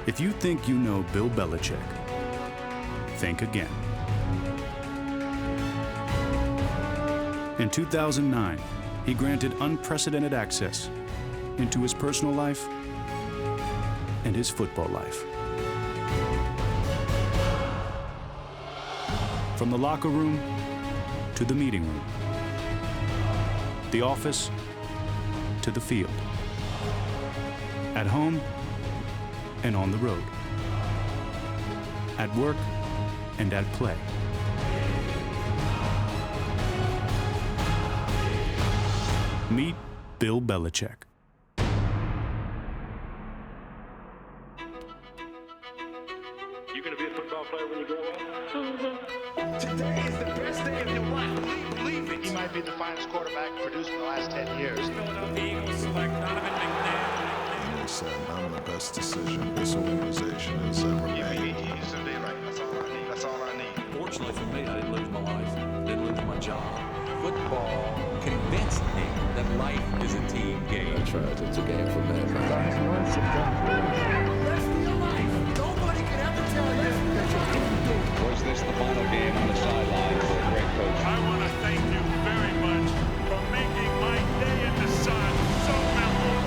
If you think you know Bill Belichick, think again. In 2009, he granted unprecedented access into his personal life and his football life. From the locker room to the meeting room, the office to the field, at home and on the road, at work and at play. Meet Bill Belichick. You gonna be a football player when you grow up? Today is the best day of your life. Believe it. He might be the finest quarterback produced in the last 10 years. Philadelphia Eagles select Donovan McNabb. He said, I'm the best decision this organization has ever made. He's gonna be right. That's all I need. That's all I need. Fortunately for me, I didn't lose my life. Didn't lose my job. Football convinced me that life is a team game. That's right. It's a game for men. Rest of your life. Nobody can ever tell you that you can't do. Was this the final game on the sideline for a great coach? I want to thank you very much for making my day in the sun so memorable.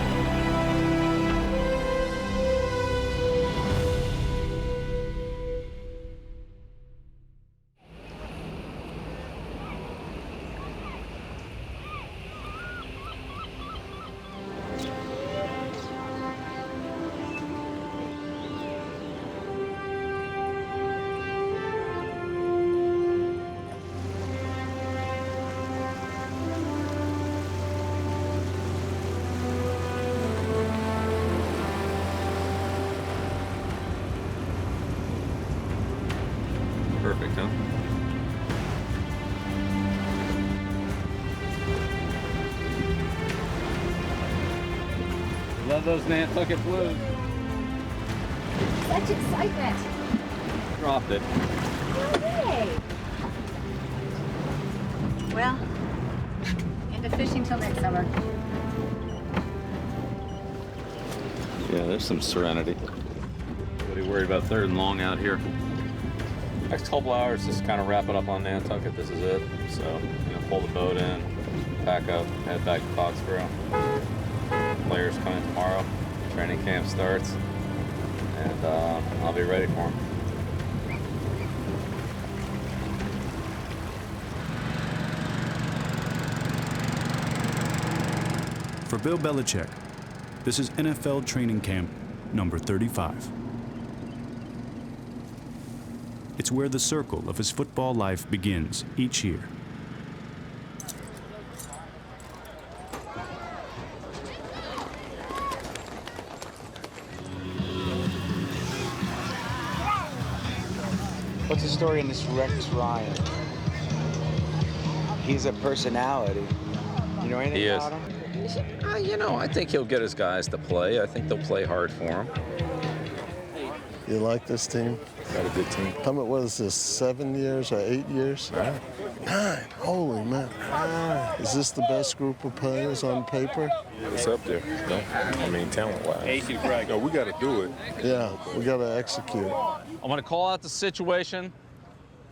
Perfect, huh? Love those Nantucket Blues. Such excitement. Dropped it. No way. Well, into fishing till next summer. Yeah, there's some serenity. What are you worried about third and long out here? Next couple hours, just kind of wrap it up on Nantucket. This is it. So, pull the boat in, pack up, head back to Foxborough. Players come in tomorrow. Training camp starts, and I'll be ready for them. For Bill Belichick, this is NFL training camp number 35. It's where the circle of his football life begins each year. What's the story in this Rex Ryan? He's a personality. You know anything He is. about him? I think he'll get his guys to play. I think they'll play hard for him. You like this team? Got a good team. How much, what is this, 7 years or 8 years? 9. Holy man. Is this the best group of players on paper? It's up there. No? I mean, talent-wise. No, we got to do it. Yeah, we got to execute. I'm going to call out the situation.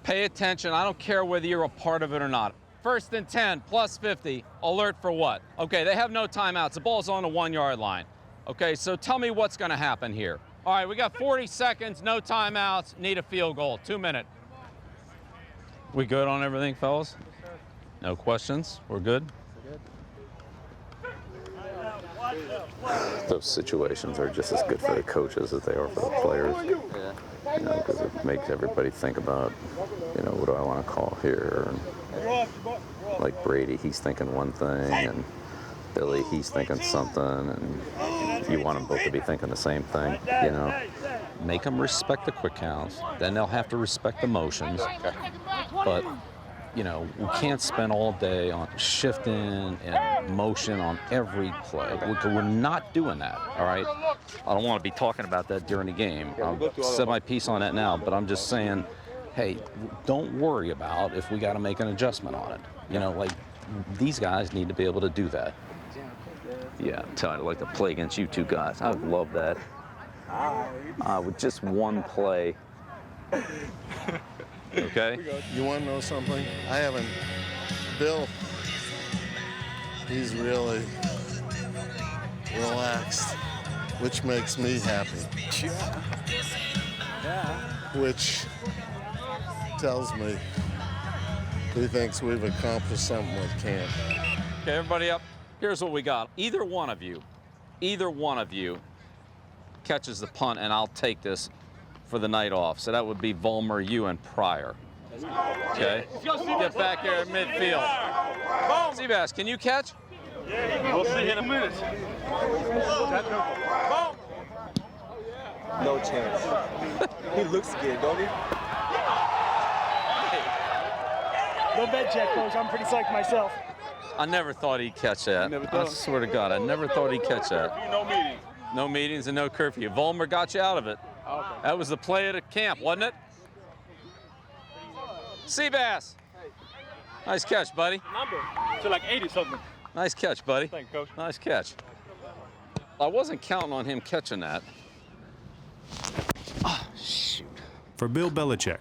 Pay attention. I don't care whether you're a part of it or not. First and 10, plus 50. Alert for what? Okay, they have no timeouts. The ball's on the 1 yard line. Okay, so tell me what's going to happen here. All right, we got 40 seconds, no timeouts, need a field goal, 2 minutes. We good on everything, fellas? No questions? We're good? Those situations are just as good for the coaches as they are for the players. Because it makes everybody think about, what do I want to call here? And like Brady, he's thinking one thing, and Billy, he's thinking something, and you want them both to be thinking the same thing, Make them respect the quick counts, then they'll have to respect the motions. But, we can't spend all day on shifting and motion on every play. We're not doing that, all right? I don't want to be talking about that during the game. I'll set my piece on that now, but I'm just saying, hey, don't worry about if we got to make an adjustment on it. These guys need to be able to do that. Yeah, I'm telling you, I'd like to play against you two guys. I would love that. with just one play. Okay? You want to know something? I haven't. Bill, he's really relaxed, which makes me happy. Which tells me he thinks we've accomplished something with camp. Okay, everybody up. Here's what we got. Either one of you catches the punt, and I'll take this for the night off. So that would be Vollmer, you, and Pryor. Okay? Get back here in midfield. Seabass, can you catch? We'll see in a minute. No chance. He looks good, don't he? No bed check, Coach. I'm pretty psyched myself. I never thought he'd catch that. I swear to God, I never thought he'd catch that. No meetings. No meetings and no curfew. Vollmer got you out of it. Okay. That was the play at the camp, wasn't it? Seabass. Nice catch, buddy. Number. So like 80 something. Nice catch, buddy. Thank you, Coach. Nice catch. I wasn't counting on him catching that. Oh, shoot. For Bill Belichick,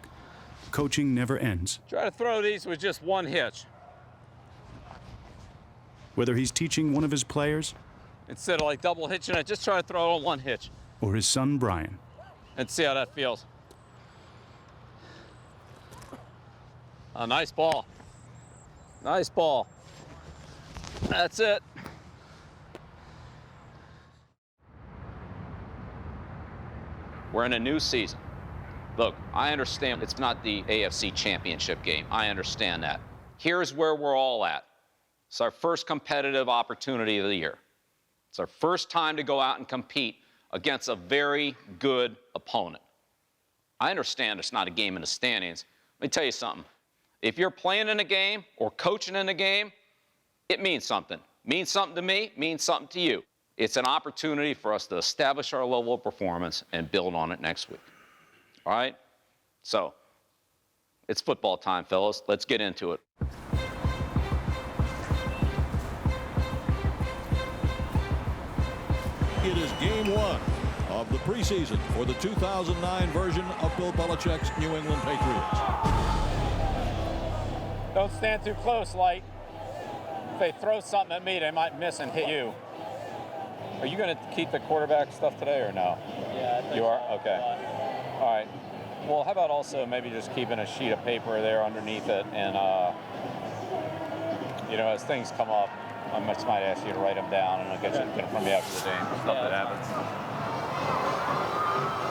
coaching never ends. Try to throw these with just one hitch. Whether he's teaching one of his players Instead of like double hitching it, just try to throw it on one hitch or his son Brian. and see how that feels. A nice ball. Nice ball. That's it. We're in a new season. Look, I understand it's not the AFC Championship game. I understand that. Here's where we're all at. It's our first competitive opportunity of the year. It's our first time to go out and compete against a very good opponent. I understand it's not a game in the standings. Let me tell you something. If you're playing in a game or coaching in a game, it means something. Means something to me, means something to you. It's an opportunity for us to establish our level of performance and build on it next week. All right? So, it's football time, fellas. Let's get into it. It is game one of the preseason for the 2009 version of Bill Belichick's New England Patriots. Don't stand too close, Light. If they throw something at me, they might miss and hit you. Are you going to keep the quarterback stuff today or no? Yeah. You are? Okay. All right. Well, how about also maybe just keeping a sheet of paper there underneath it and, you know, as things come up, I might ask you to write them down and I'll get you from me after the game. Stuff that happens.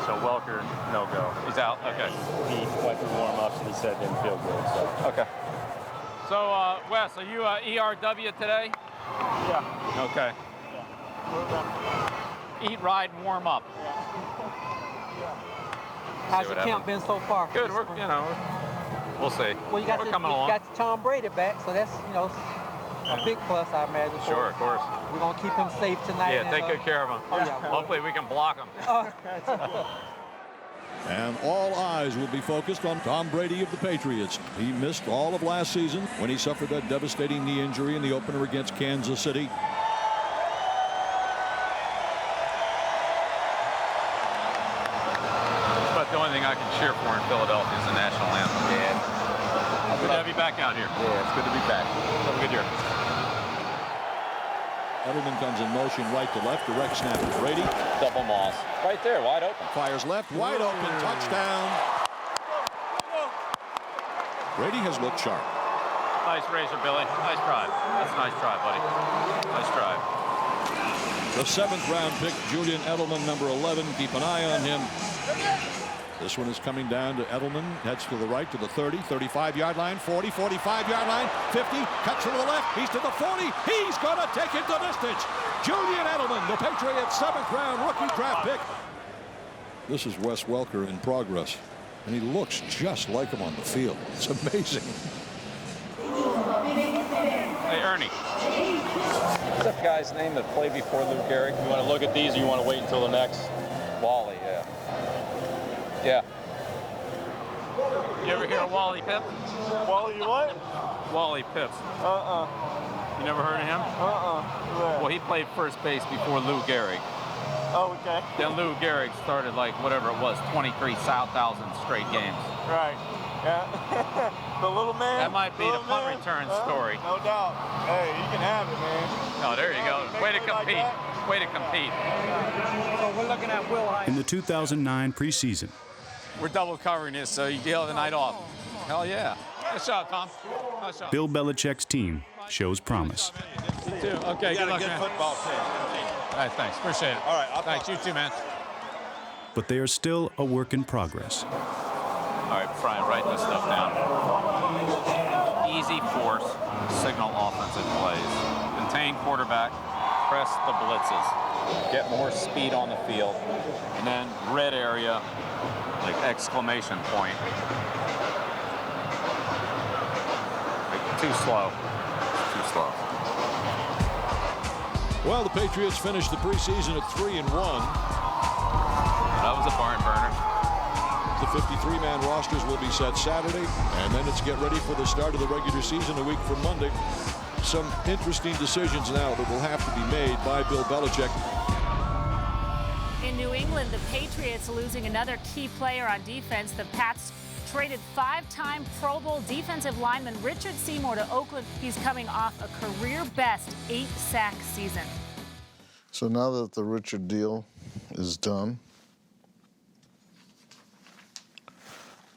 So Welker, no go. He's out? Okay. He went through warm-ups and he said didn't feel good. So. Okay. So, Wes, are you ERW today? Yeah. Okay. Yeah. Eat, ride, and warm up. How's your camp been so far? Good. We're, you know, we'll see. Well, you got we're coming along. You got Tom Brady back, so that's, you know, a big plus, I imagine. Sure, of course. We're going to keep him safe tonight. Yeah, take good care of him. Oh, yeah. Hopefully we can block him. And all eyes will be focused on Tom Brady of the Patriots. He missed all of last season when he suffered that devastating knee injury in the opener against Kansas City. But the only thing I can cheer for in Philadelphia is the national anthem. Yeah. Good to have you back out here. Yeah, it's good to be back. Have a good year. Edelman comes in motion right to left, direct snap to Brady. Double Moss. Right there, wide open. Fires left, wide open, touchdown. Brady has looked sharp. Nice razor, Billy. Nice drive. That's a nice drive, buddy. Nice drive. The 7th round pick, Julian Edelman, number 11. Keep an eye on him. This one is coming down to Edelman. Heads to the right to the 30, 35-yard line, 40, 45-yard line, 50. Cuts to the left. He's to the 40. He's going to take it the distance. Julian Edelman, the Patriots' 7th round rookie draft pick. This is Wes Welker in progress, and he looks just like him on the field. It's amazing. Hey, Ernie. What's that guy's name that played before Lou Gehrig? You want to look at these or you want to wait until the next? Wally, yeah. Yeah. You ever hear of Wally Pipp? Wally, you what? Wally Pips. You never heard of him? Well, he played first base before Lou Gehrig. Oh, okay. Then Lou Gehrig started like whatever it was, 23,000 straight games. Right. Yeah. The little man. That might be the punt return story. No doubt. Hey, you can have it, man. Oh, there you go. Way to compete. Way to compete. So we're looking at Will High. In the 2009 preseason, We're double covering this, so you deal the night off. Hell yeah. Nice shot, Tom. Nice shot. Bill Belichick's team shows promise. You too. Okay, good luck, man. football team. All right, thanks. Appreciate it. All right, Thanks, you too, man. But they are still a work in progress. All right, Brian, write this stuff down. Easy force, signal offensive plays. Contain quarterback, press the blitzes. Get more speed on the field. And then red area, like exclamation point. Like, too slow. Too slow. Well, the Patriots finished the preseason at 3-1. That was a barn burner. The 53-man rosters will be set Saturday, and then it's get ready for the start of the regular season a week from Monday. Some interesting decisions now that will have to be made by Bill Belichick. In New England, the Patriots losing another key player on defense. The Pats traded 5-time Pro Bowl defensive lineman Richard Seymour to Oakland. He's coming off a career-best 8-sack season. So now that the Richard deal is done,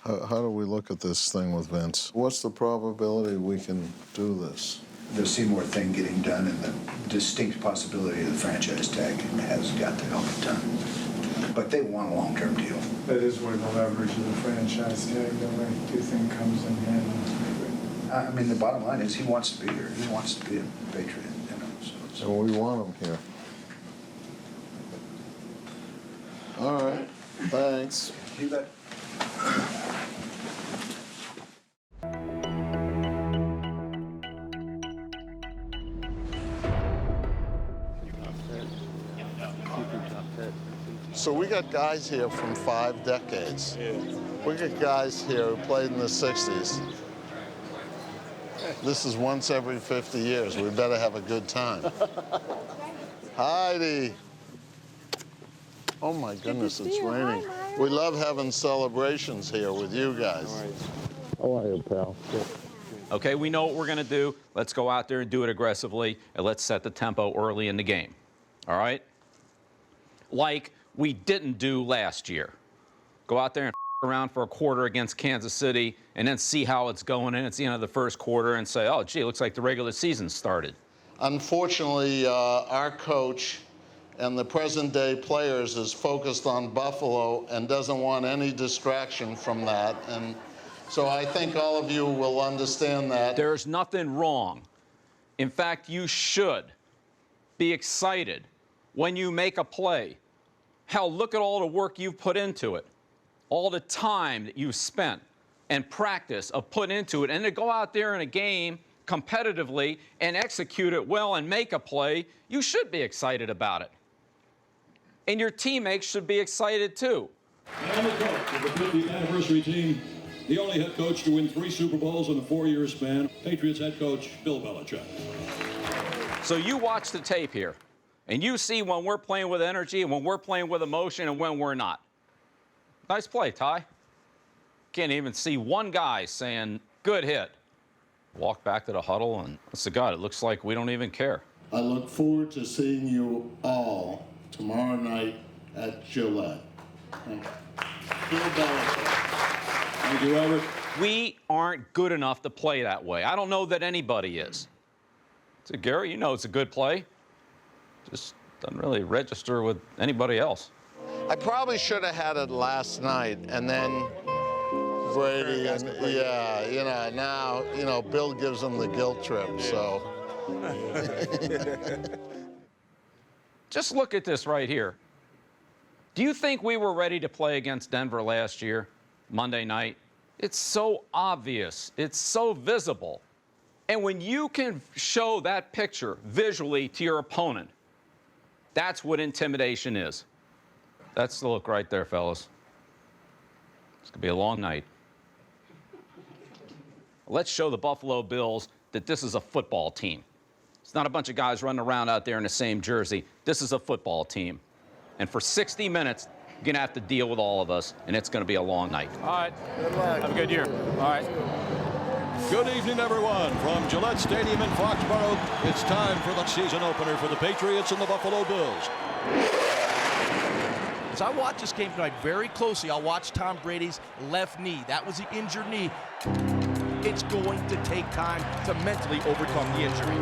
how do we look at this thing with Vince? What's the probability we can do this? The Seymour thing getting done and the distinct possibility of the franchise tag has got to help it done. But they want a long-term deal. That is where the leverage of the franchise tag, I do think, comes in handy. I mean, the bottom line is he wants to be here. He wants to be a Patriot. You know, so we want him here. All right. Thanks. You bet. So we got guys here from 5 decades. We got guys here who played in the 60s. This is once every 50 years. We better have a good time. Heidi. Oh my goodness, it's raining. We love having celebrations here with you guys. How are you, pal? Okay, we know what we're going to do. Let's go out there and do it aggressively, and let's set the tempo early in the game. All right? Like we didn't do last year. Go out there and around for a quarter against Kansas City and then see how it's going, and it's the end of the first quarter and say, oh, gee, it looks like the regular season started. Unfortunately, our coach and the present-day players is focused on Buffalo and doesn't want any distraction from that. And so I think all of you will understand that. There's nothing wrong. In fact, you should be excited when you make a play. Hell, look at all the work you've put into it, all the time that you've spent and practice of putting into it, and to go out there in a game competitively and execute it well and make a play, you should be excited about it. And your teammates should be excited too. And the coach of the 50th anniversary team, the only head coach to win 3 Super Bowls in a 4-year span, Patriots head coach Bill Belichick. So you watch the tape here, and you see when we're playing with energy and when we're playing with emotion and when we're not. Nice play, Ty. Can't even see one guy saying, good hit. Walk back to the huddle, and honest to God, it looks like we don't even care. I look forward to seeing you all tomorrow night at Gillette. Bill Belichick. Thank you, Robert. We aren't good enough to play that way. I don't know that anybody is. So, Gary, you know it's a good play. Just doesn't really register with anybody else. I probably should have had it last night, and then Brady, and yeah, you know, now, you know, Bill gives him the guilt trip, so. Just look at this right here. Do you think we were ready to play against Denver last year, Monday night? It's so obvious. It's so visible. And when you can show that picture visually to your opponent, that's what intimidation is. That's the look right there, fellas. It's going to be a long night. Let's show the Buffalo Bills that this is a football team. It's not a bunch of guys running around out there in the same jersey. This is a football team. And for 60 minutes, you're going to have to deal with all of us, and it's going to be a long night. All right. Good luck. Have a good year. All right. Good evening, everyone. From Gillette Stadium in Foxborough, it's time for the season opener for the Patriots and the Buffalo Bills. As I watch this game tonight very closely, I'll watch Tom Brady's left knee. That was the injured knee. It's going to take time to mentally overcome the injury.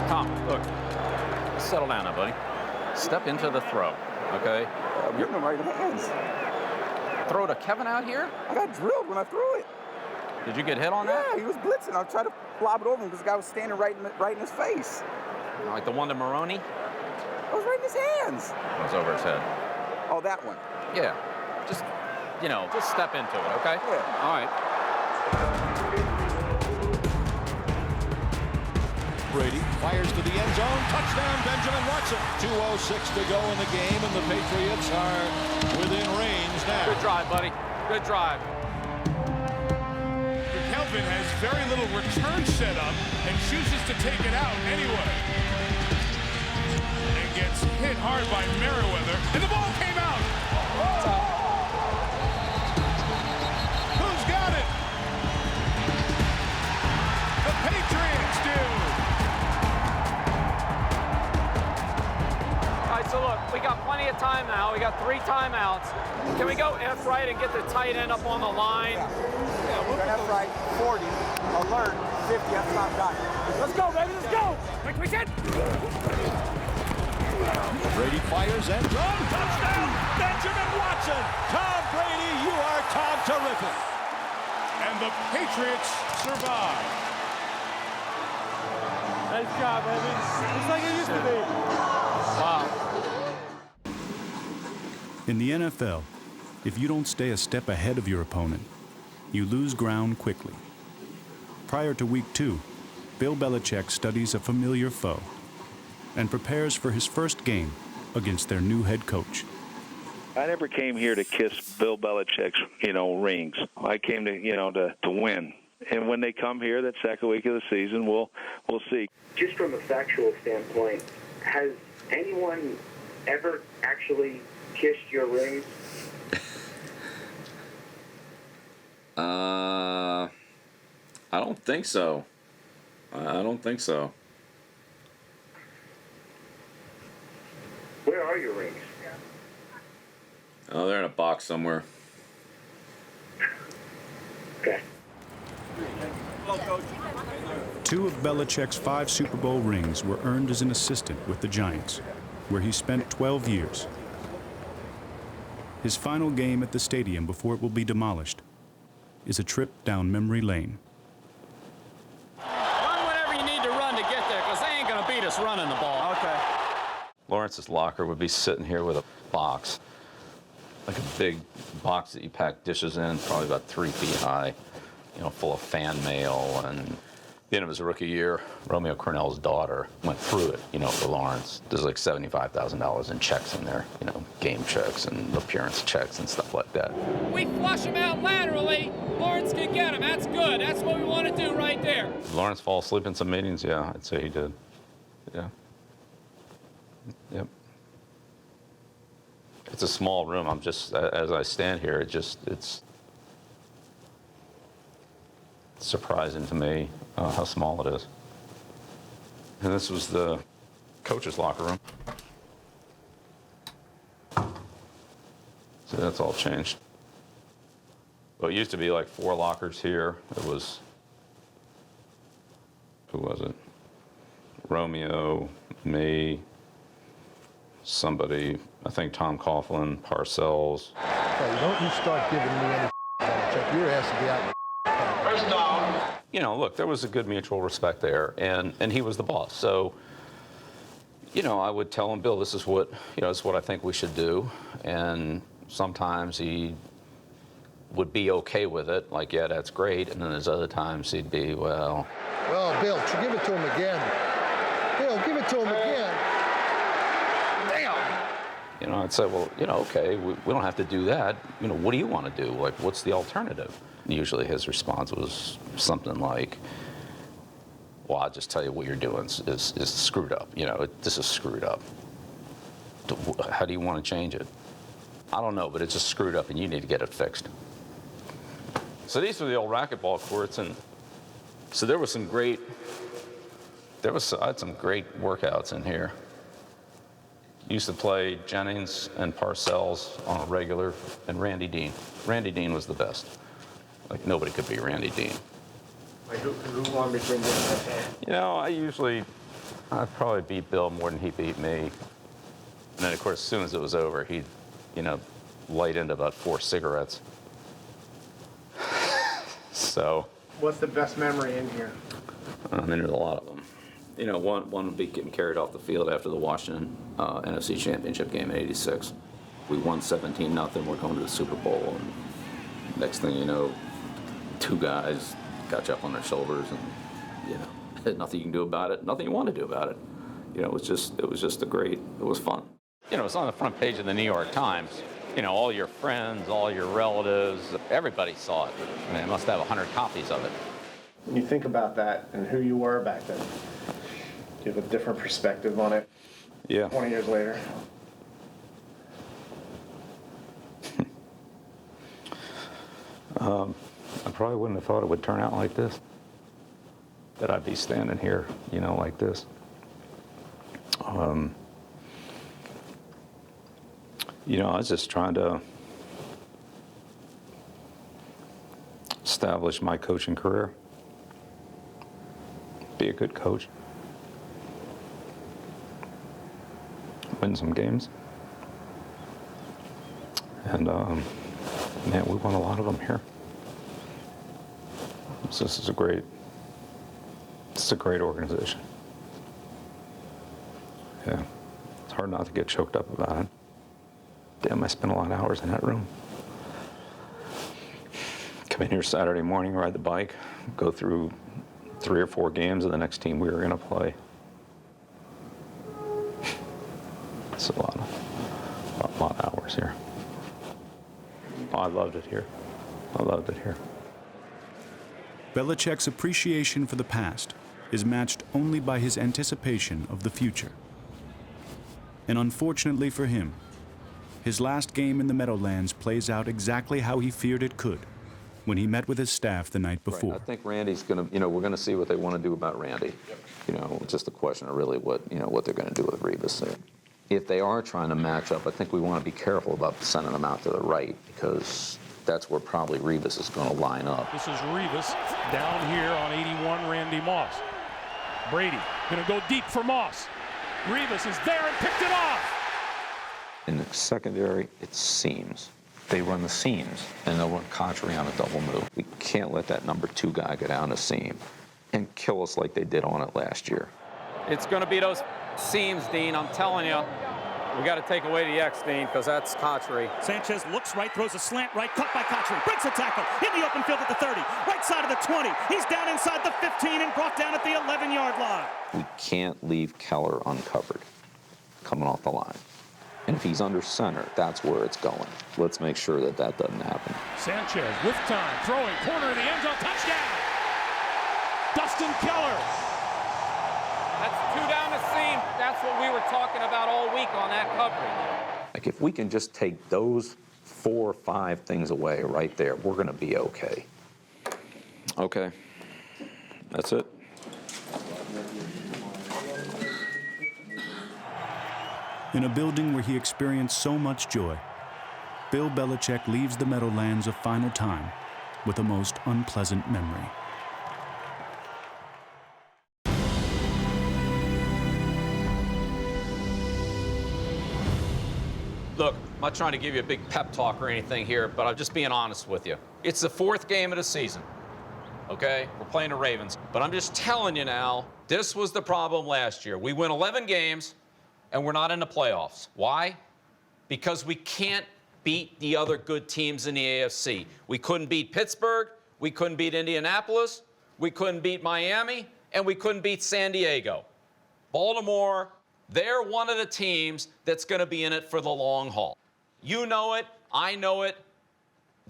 Tom, look, settle down now, buddy. Step into the throw, okay? You're in the right hands. Throw to Kevin out here? I got drilled when I threw it. Did you get hit on that? Yeah, he was blitzing. I tried to lob it over him because the guy was standing right in his face. Like the one to Maroney? I was right in his hands. It was over his head. Oh, that one? Yeah. Just, just step into it, okay? Yeah. All right. Brady fires to the end zone. Touchdown, Benjamin Watson. 2:06 to go in the game, and the Patriots are within range now. Good drive, buddy. Good drive. Kelvin has very little return set up and chooses to take it out anyway. And gets hit hard by Merriweather, and the ball came out. Who's got it? The Patriots do. All right, so look, we got plenty of time now. We got 3 timeouts. Can we go F right and get the tight end up on the line? Yeah, we're going to F right, 40, alert, 50, that's not done. Let's go, baby, let's go! Quick, we said. Brady fires and throws. Touchdown, Benjamin Watson. Tom Brady, you are Tom terrific. And the Patriots survive. Nice job, baby. Just like it used to be. Wow. In the NFL, if you don't stay a step ahead of your opponent, you lose ground quickly. Prior to Week 2, Bill Belichick studies a familiar foe and prepares for his first game against their new head coach. I never came here to kiss Bill Belichick's, rings. I came to win. And when they come here, that second week of the season, we'll see. Just from a factual standpoint, has anyone ever actually kissed your ring? I don't think so. Where are your rings? Oh, they're in a box somewhere. Okay. 2 of Belichick's 5 Super Bowl rings were earned as an assistant with the Giants, where he spent 12 years. His final game at the stadium before it will be demolished is a trip down memory lane. Run whatever you need to run to get there, because they ain't going to beat us running the ball. Okay. Lawrence's locker would be sitting here with a box, like a big box that you pack dishes in, probably about 3 feet high, full of fan mail. And at the end of his rookie year, Romeo Cornell's daughter went through it, for Lawrence. There's like $75,000 in checks in there, game checks and appearance checks and stuff like that. We flush him out laterally. Lawrence can get him. That's good. That's what we want to do right there. Did Lawrence fall asleep in some meetings? Yeah, I'd say he did. Yeah. Yep. It's a small room. I'm just, as I stand here, it's surprising to me how small it is. And this was the coach's locker room. So that's all changed. Well, it used to be like 4 lockers here. It was, who was it? Romeo, me, somebody, I think Tom Coughlin, Parcells. Hey, don't you start giving me any check. Your ass will be out. First down. Look, there was a good mutual respect there, and he was the boss. So, I would tell him, Bill, this is what, this is what I think we should do. And sometimes he would be okay with it, like, yeah, that's great. And then there's other times he'd be, well. Well, Bill, give it to him again. Bill, give it to him again. I'd say, well, okay, we don't have to do that. What do you want to do? Like, what's the alternative? Usually his response was something like, well, I'll just tell you what you're doing is screwed up. You know, this is screwed up. How do you want to change it? I don't know, but it's just screwed up and you need to get it fixed. So these were the old racquetball courts, and so there was some great, I had some great workouts in here. Used to play Jennings and Parcells on a regular, and Randy Dean. Randy Dean was the best. Like, nobody could beat Randy Dean. Like, who won between you and Parcells? You know, I'd probably beat Bill more than he beat me. And then, of course, as soon as it was over, he'd, you know, light into about 4 cigarettes. So. What's the best memory in here? I mean, there's a lot of them. You know, one would be getting carried off the field after the Washington NFC Championship game in '86. We won 17-0. We're going to the Super Bowl, and next thing you know, 2 guys got you up on their shoulders, and you know, nothing you can do about it, nothing you want to do about it. You know, it was just it was fun. You know, it's on the front page of the New York Times. You know, all your friends, all your relatives, everybody saw it. I mean, they must have 100 copies of it. When you think about that and who you were back then, do you have a different perspective on it? Yeah. 20 years later. I probably wouldn't have thought it would turn out like this. That I'd be standing here, you know, like this. You know, I was just trying to establish my coaching career. Be a good coach. Win some games. And, man, we won a lot of them here. So this is a great organization. Yeah, it's hard not to get choked up about it. Damn, I spent a lot of hours in that room. Come in here Saturday morning, ride the bike, go through 3 or 4 games of the next team we were going to play. It's a lot of hours here. Oh, I loved it here. I loved it here. Belichick's appreciation for the past is matched only by his anticipation of the future. And unfortunately for him, his last game in the Meadowlands plays out exactly how he feared it could when he met with his staff the night before. Right. I think Randy's going to, you know, we're going to see what they want to do about Randy. Yep. You know, it's just a question of really what they're going to do with Revis. If they are trying to match up, I think we want to be careful about sending them out to the right, because that's where probably Revis is going to line up. This is Revis down here on 81, Randy Moss. Brady going to go deep for Moss. Revis is there and picked it off. In the secondary, it's seams. They run the seams, and they'll run Contry on a double move. We can't let that number 2 guy go down the seam and kill us like they did on it last year. It's going to be those seams, Dean. I'm telling you. We got to take away the X, Dean, because that's Contry. Sanchez looks right, throws a slant right, cut by Contry, breaks a tackle, in the open field at the 30, right side of the 20. He's down inside the 15 and brought down at the 11-yard line. We can't leave Keller uncovered coming off the line. And if he's under center, that's where it's going. Let's make sure that that doesn't happen. Sanchez with time, throwing, corner of the end zone, touchdown! Dustin Keller. That's 2 down the seam. That's what we were talking about all week on that coverage. Like, if we can just take those 4 or 5 things away right there, we're going to be okay. Okay. That's it. In a building where he experienced so much joy, Bill Belichick leaves the Meadowlands a final time with a most unpleasant memory. Look, I'm not trying to give you a big pep talk or anything here, but I'm just being honest with you. It's the 4th game of the season, okay? We're playing the Ravens. But I'm just telling you now, this was the problem last year. We win 11 games, and we're not in the playoffs. Why? Because we can't beat the other good teams in the AFC. We couldn't beat Pittsburgh, we couldn't beat Indianapolis, we couldn't beat Miami, and we couldn't beat San Diego. Baltimore, they're one of the teams that's going to be in it for the long haul. You know it, I know it,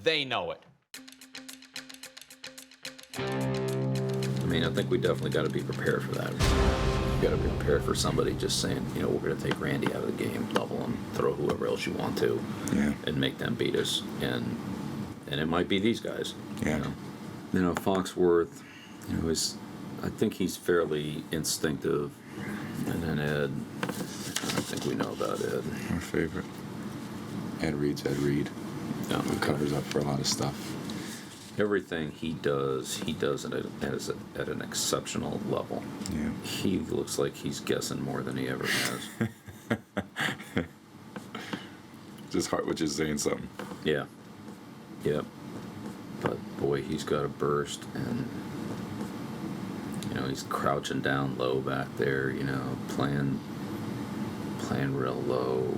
they know it. mean, I think we definitely got to be prepared for that. You got to be prepared for somebody just saying, you know, we're going to take Randy out of the game, double him, throw whoever else you want to, and make them beat us. And it might be these guys. Yeah. You know, Foxworth, you know, I think he's fairly instinctive. And then Ed, I think we know about Ed. Our favorite. Ed Reed's Ed Reed. Yeah, who covers up for a lot of stuff. Everything he does it at an exceptional level. Yeah. He looks like he's guessing more than he ever has. Just hard, which is saying something. Yeah. Yep. But boy, he's got a burst, and you know, he's crouching down low back there, you know, playing real low.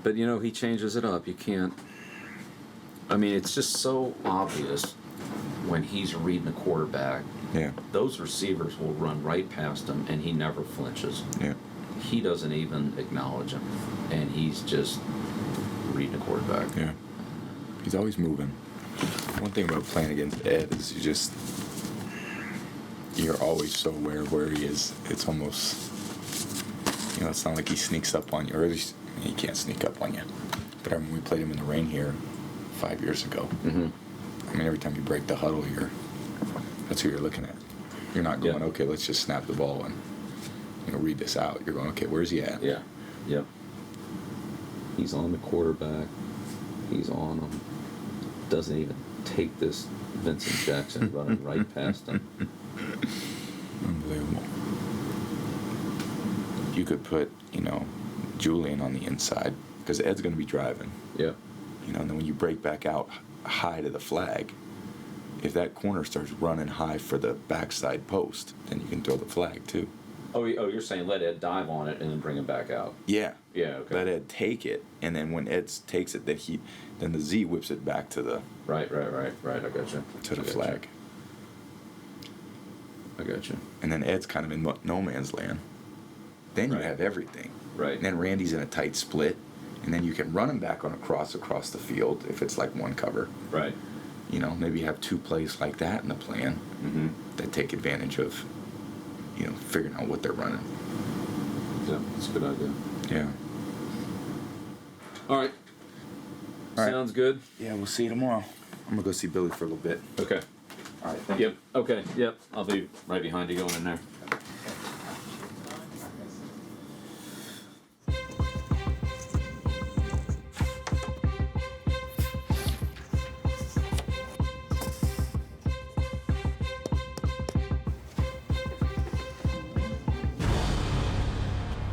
But you know, he changes it up. You can't. I mean, it's just so obvious when he's reading the quarterback. Yeah. Those receivers will run right past him, and he never flinches. Yeah. He doesn't even acknowledge him, and he's just reading the quarterback. Yeah. He's always moving. One thing about playing against Ed is you're always so aware of where he is. It's almost, you know, it's not like he sneaks up on you, or at least he can't sneak up on you. But I mean, we played him in the rain here 5 years ago. Mm-hmm. I mean, every time you break the huddle, that's who you're looking at. You're not going, okay, let's just snap the ball and, you know, read this out. You're going, okay, where's he at? Yeah. Yep. He's on the quarterback. He's on him. Doesn't even take this Vincent Jackson running right past him. Unbelievable. You could put, you know, Julian on the inside because Ed's going to be driving. Yeah. You know, and then when you break back out high to the flag, if that corner starts running high for the backside post, then you can throw the flag too. Oh, you're saying let Ed dive on it and then bring him back out? Yeah. Yeah. Okay. Let Ed take it, and then when Ed takes it, then the Z whips it back to the right. I got you. To the flag. I got you. And then Ed's kind of in no man's land. Then you have everything. Right. And then Randy's in a tight split, and then you can run him back on a cross across the field if it's like one cover. Right. You know, maybe you have two plays like that in the plan that take advantage of, you know, figuring out what they're running. Yeah, that's a good idea. Yeah. All right. Sounds good. Yeah, we'll see you tomorrow. I'm going to go see Billy for a little bit. Okay. All right, thank you. Okay, yep. I'll be right behind you going in there.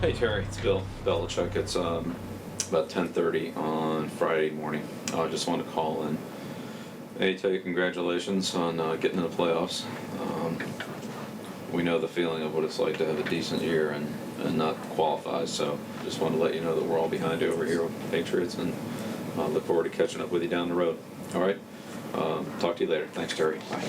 Hey Terry, it's Bill Belichick. It's about 10:30 on Friday morning. I just want to call in. Hey, tell you congratulations on getting to the playoffs. We know the feeling of what it's like to have a decent year and not qualify, so just want to let you know that we're all behind you over here with the Patriots, and look forward to catching up with you down the road. All right? Talk to you later. Thanks, Terry. Bye.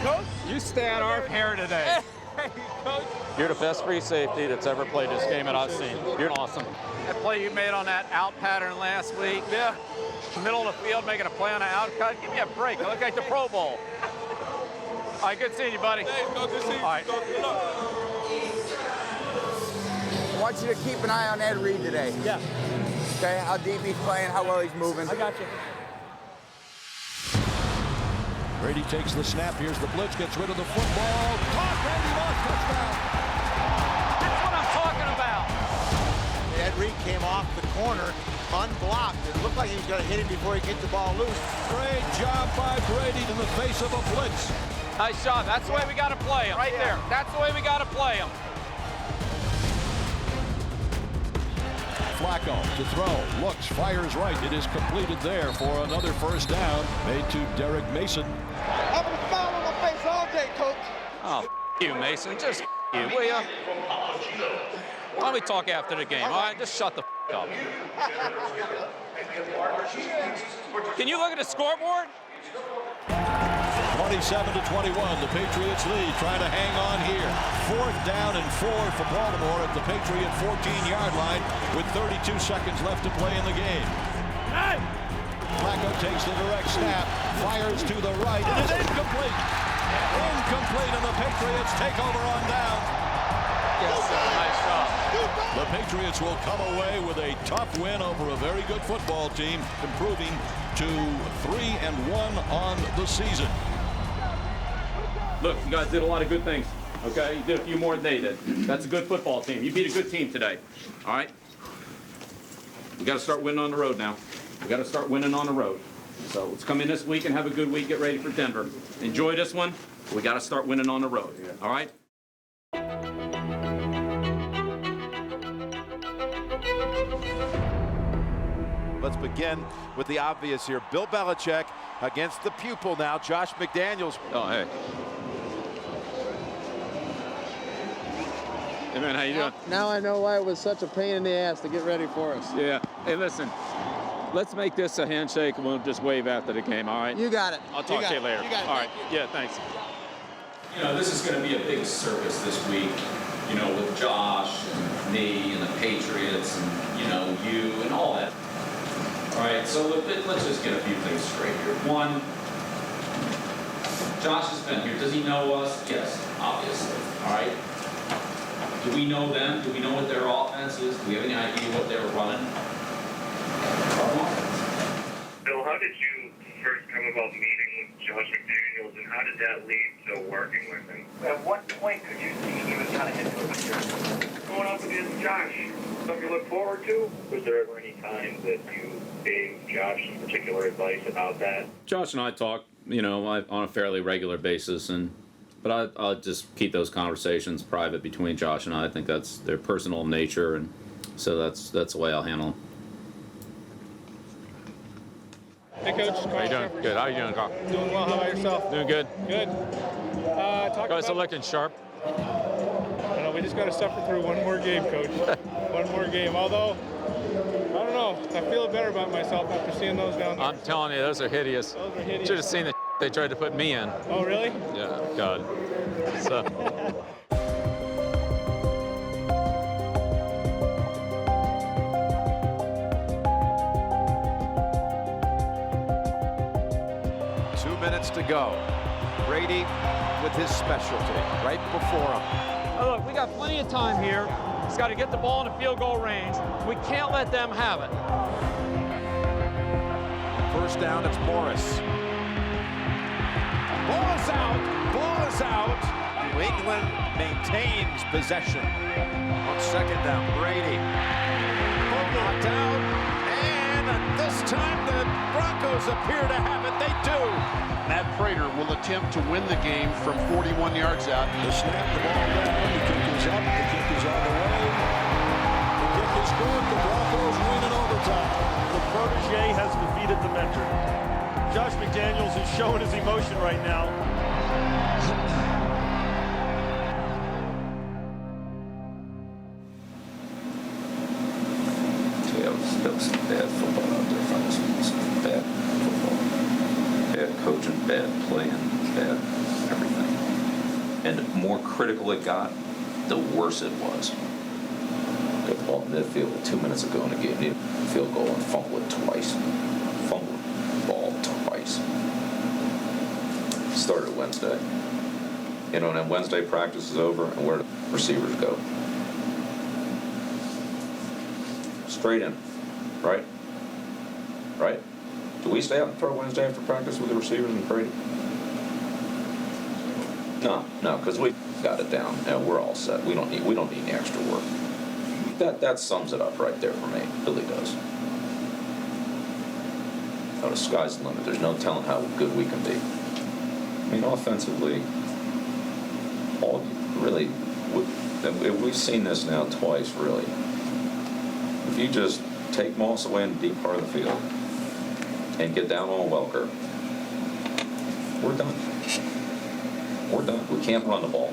Coach? You stay out our hair today. Hey, Coach. You're the best free safety that's ever played this game that I've seen. You're awesome. That play you made on that out pattern last week, middle of the field making a play on an out cut, give me a break. I look like the Pro Bowl. All right, good seeing you, buddy. Hey, good to see you. All right. Good luck. I want you to keep an eye on Ed Reed today. Yeah. Okay, how deep he's playing, how well he's moving. I got you. Brady takes the snap. Here's the blitz. Gets rid of the football. Caught. Randy Moss. Touchdown. That's what I'm talking about. Ed Reed came off the corner, unblocked. It looked like he was going to hit him before he kicked the ball loose. Great job by Brady in the face of a blitz. Nice job. That's the way we got to play him. Right there. That's the way we got to play him. Flacco to throw. Looks, fires right. It is completed there for another first down. Made to Derek Mason. I'm going to foul on my face all day, Coach. Oh, you, Mason. Just you, will ya? Why don't we talk after the game, all right? Just shut the up. Can you look at the scoreboard? 27-21, the Patriots lead, trying to hang on here. 4th down and 4 for Baltimore at the Patriot 14-yard line with 32 seconds left to play in the game. Flacco takes the direct snap, fires to the right. It is incomplete. Incomplete, and the Patriots take over on down. Yes, nice job. The Patriots will come away with a tough win over a very good football team, improving to 3-1 on the season. Look, you guys did a lot of good things, okay? You did a few more than they did. That's a good football team. You beat a good team today, all right? We got to start winning on the road now. We got to start winning on the road. So let's come in this week and have a good week. Get ready for Denver. Enjoy this one. We got to start winning on the road, all right? Let's begin with the obvious here. Bill Belichick against the pupil now, Josh McDaniels. Oh, hey. Hey, man, how you doing? Now I know why it was such a pain in the ass to get ready for us. Yeah. Hey, listen. Let's make this a handshake and we'll just wave after the game, all right? You got it. I'll talk to you later. You got it. All right. Yeah, thanks. You know, this is going to be a big circus this week, you know, with Josh and me and the Patriots and, you know, you and all that. All right, so let's just get a few things straight here. One, Josh has been here. Does he know us? Yes, obviously. All right. Do we know them? Do we know what their offense is? Do we have any idea what they're running? Bill, how did you first come about meeting with Josh McDaniels, and how did that lead to working with him? At what point could you see he was kind of into it with you? Going up against Josh, something you look forward to? Was there ever any time that you gave Josh some particular advice about that? Josh and I talk, you know, on a fairly regular basis, but I'll just keep those conversations private between Josh and I. I think that's their personal nature, and so that's the way I'll handle them. Hey, Coach. How you doing? Good. How you doing, Carl? Doing well. How about yourself? Doing good. Good. Guys are looking sharp. I know, we just got to suffer through one more game, Coach. One more game. Although, I don't know. I feel better about myself after seeing those down there. I'm telling you, those are hideous. Those are hideous. Should have seen the they tried to put me in. Oh, really? Yeah, God. So. To go. Brady with his specialty right before him. Oh, look, we got plenty of time here. He's got to get the ball in the field goal range. We can't let them have it. First down, it's Morris. Ball is out. Ball is out. New England maintains possession. On second down, Brady. Ball knocked out. And this time the Broncos appear to have it. They do. Matt Prater will attempt to win the game from 41 yards out. The snap, the ball down, the kick is up, the kick is on the way. The kick is good, the Broncos win in overtime. The protege has defeated the mentor. Josh McDaniels is showing his emotion right now. That was bad football out there, friends. Bad football. Bad coaching, bad playing, bad everything. And the more critical it got, the worse it was. Got the ball in midfield with 2 minutes ago in the game. Needed a field goal and fumble it twice. Fumble the ball twice. Started Wednesday. You know, and then Wednesday practice is over, and where do the receivers go? Straight in. Right? Right? Do we stay out and throw Wednesday after practice with the receivers and Brady? No, because we got it down and we're all set. We don't need any extra work. That sums it up right there for me. It really does. Oh, the sky's the limit. There's no telling how good we can be. I mean, offensively, we've seen this now twice, really. If you just take Moss away in the deep part of the field and get down on Welker, we're done. We're done. We can't run the ball.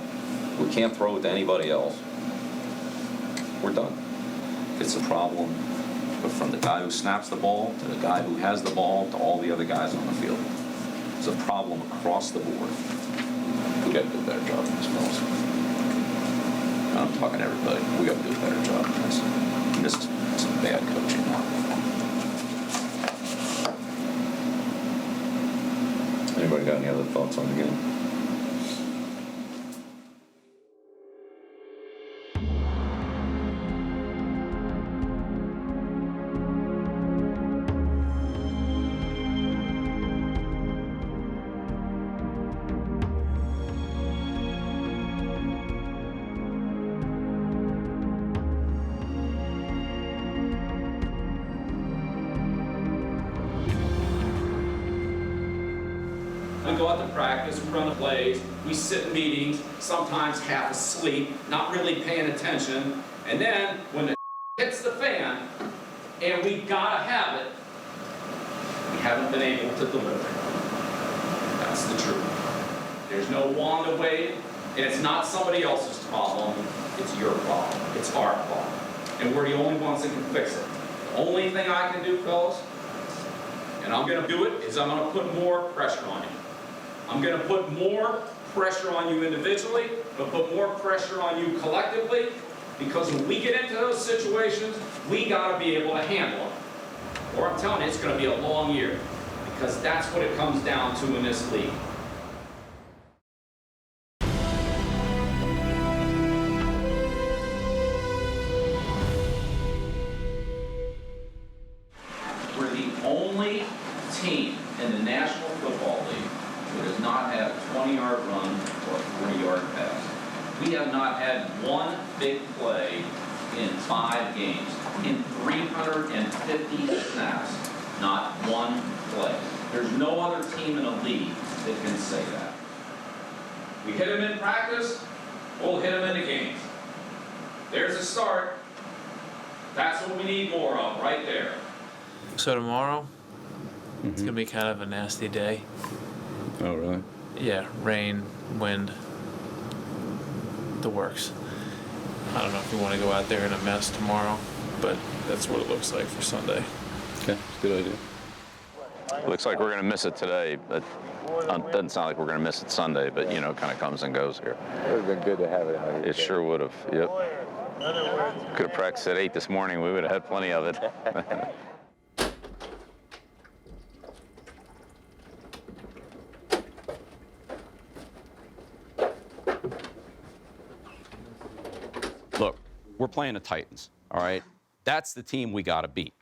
We can't throw it to anybody else. We're done. It's a problem from the guy who snaps the ball to the guy who has the ball to all the other guys on the field. It's a problem across the board. We got to do a better job than this, fellas. I'm talking to everybody. We got to do a better job than this. And this is some bad coaching now. Anybody got any other thoughts on the game? We go out to practice, we run the plays, we sit in meetings, sometimes half asleep, not really paying attention, and then when the hits the fan, and we gotta have it, we haven't been able to deliver. That's the truth. There's no Wanda wave, and it's not somebody else's problem, it's your problem, it's our problem, and we're the only ones that can fix it. The only thing I can do, fellas, and I'm gonna do it, is I'm gonna put more pressure on you. I'm going to put more pressure on you individually, but put more pressure on you collectively, because when we get into those situations, we got to be able to handle them. Or I'm telling you, it's going to be a long year, because that's what it comes down to in this league. We're the only team in the National Football League who does not have a 20-yard run or a 40-yard pass. We have not had one big play in 5 games. In 350 snaps, not one play. There's no other team in the league that can say that. We hit them in practice, we'll hit them in the games. There's a start. That's what we need more of, right there. So tomorrow, it's going to be kind of a nasty day. Oh, really? Yeah, rain, wind, the works. I don't know if you want to go out there in a mess tomorrow, but that's what it looks like for Sunday. Okay, good idea. Looks like we're going to miss it today, but it doesn't sound like we're going to miss it Sunday, but, you know, kind of comes and goes here. It would have been good to have it out here. It sure would have, yep. Could have practiced at 8 this morning. We would have had plenty of it. Look, we're playing the Titans, all right? That's the team we got to beat,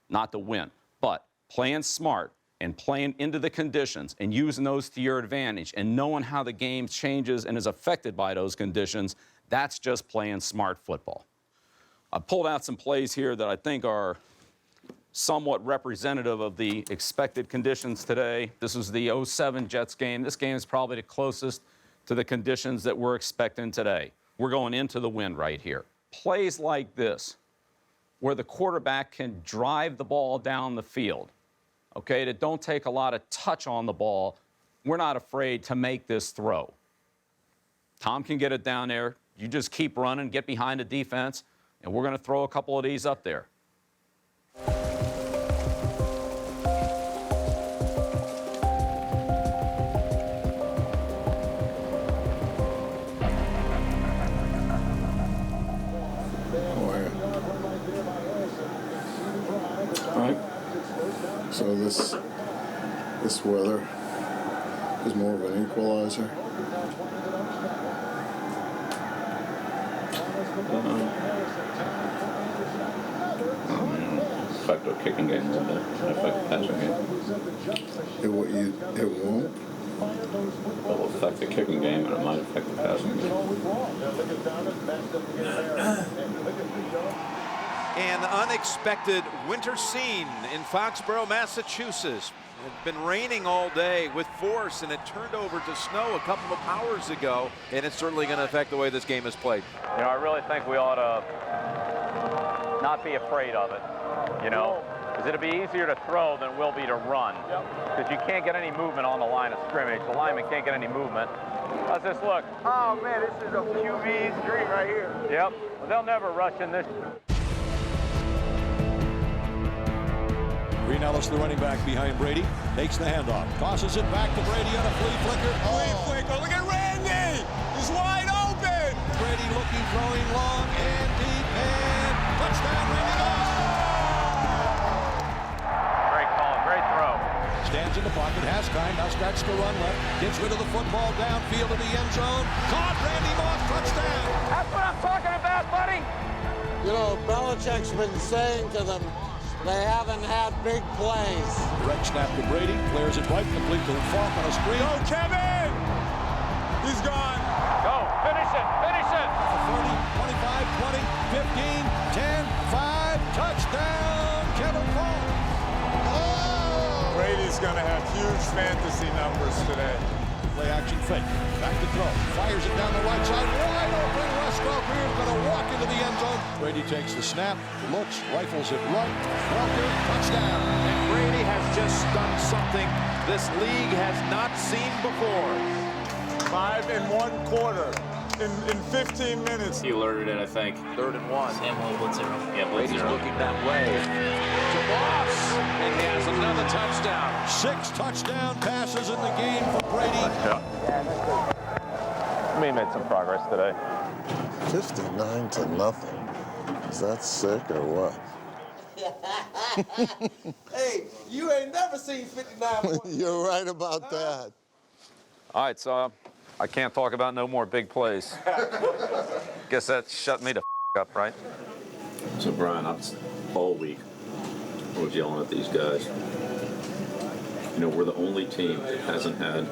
not to win. But playing smart and playing into the conditions and using those to your advantage and knowing how the game changes and is affected by those conditions, that's just playing smart football. I pulled out some plays here that I think are somewhat representative of the expected conditions today. This is the 07 Jets game. This game is probably the closest to the conditions that we're expecting today. We're going into the wind right here. Plays like this, where the quarterback can drive the ball down the field, okay, that don't take a lot of touch on the ball, we're not afraid to make this throw. Tom can get it down there. You just keep running, get behind the defense, and we're going to throw a couple of these up there. So this weather is more of an equalizer. Affect the kicking game a little bit. Affect the passing game. It won't. It'll affect the kicking game, and it might affect the passing game. An unexpected winter scene in Foxborough, Massachusetts. It had been raining all day with force, and it turned over to snow a couple of hours ago, and it's certainly going to affect the way this game is played. You know, I really think we ought to not be afraid of it, you know, because it'll be easier to throw than it will be to run, because you can't get any movement on the line of scrimmage. The lineman can't get any movement. Let's just look. Oh, man, this is a QB's dream right here. Yep, well, they'll never rush in this. Green Ellis, the running back behind Brady. takes the handoff, tosses it back to Brady on a flea flicker. Flea flicker, look at Randy! He's wide open! Brady looking, throwing long and deep, and touchdown, Randy Moss! Great call, great throw. Stands in the pocket, has time, now starts to run left, gets rid of the football downfield to the end zone. Caught, Randy Moss, touchdown! That's what I'm talking about, buddy! You know, Belichick's been saying to them, they haven't had big plays. Direct snap to Brady, clears it right, complete to Falk on a screen. Go, Kevin! He's gone. Go, finish it, finish it! 30, 25, 20, 15, 10, 5, touchdown, Kevin Falk! Brady's going to have huge fantasy numbers today. Play action fake, back to throw, fires it down the right side, wide open, Russ Welker's going to walk into the end zone. Brady takes the snap, looks, rifles it right, Welker, touchdown. And Brady has just done something this league has not seen before. 5 in 1 quarter in 15 minutes. He alerted it, I think. 3rd and 1. Samuel blitz zero. Yeah, blitz Brady's zero. looking that way. To Moss, and he has another touchdown. 6 touchdown passes in the game for Brady. We made some progress today. 59-0. Is that sick or what? Hey, you ain't never seen 59 points. You're right about that. All right, so I can't talk about no more big plays. Guess that shut me the up, right? So, Brian, all week I was yelling at these guys. You know, we're the only team that hasn't had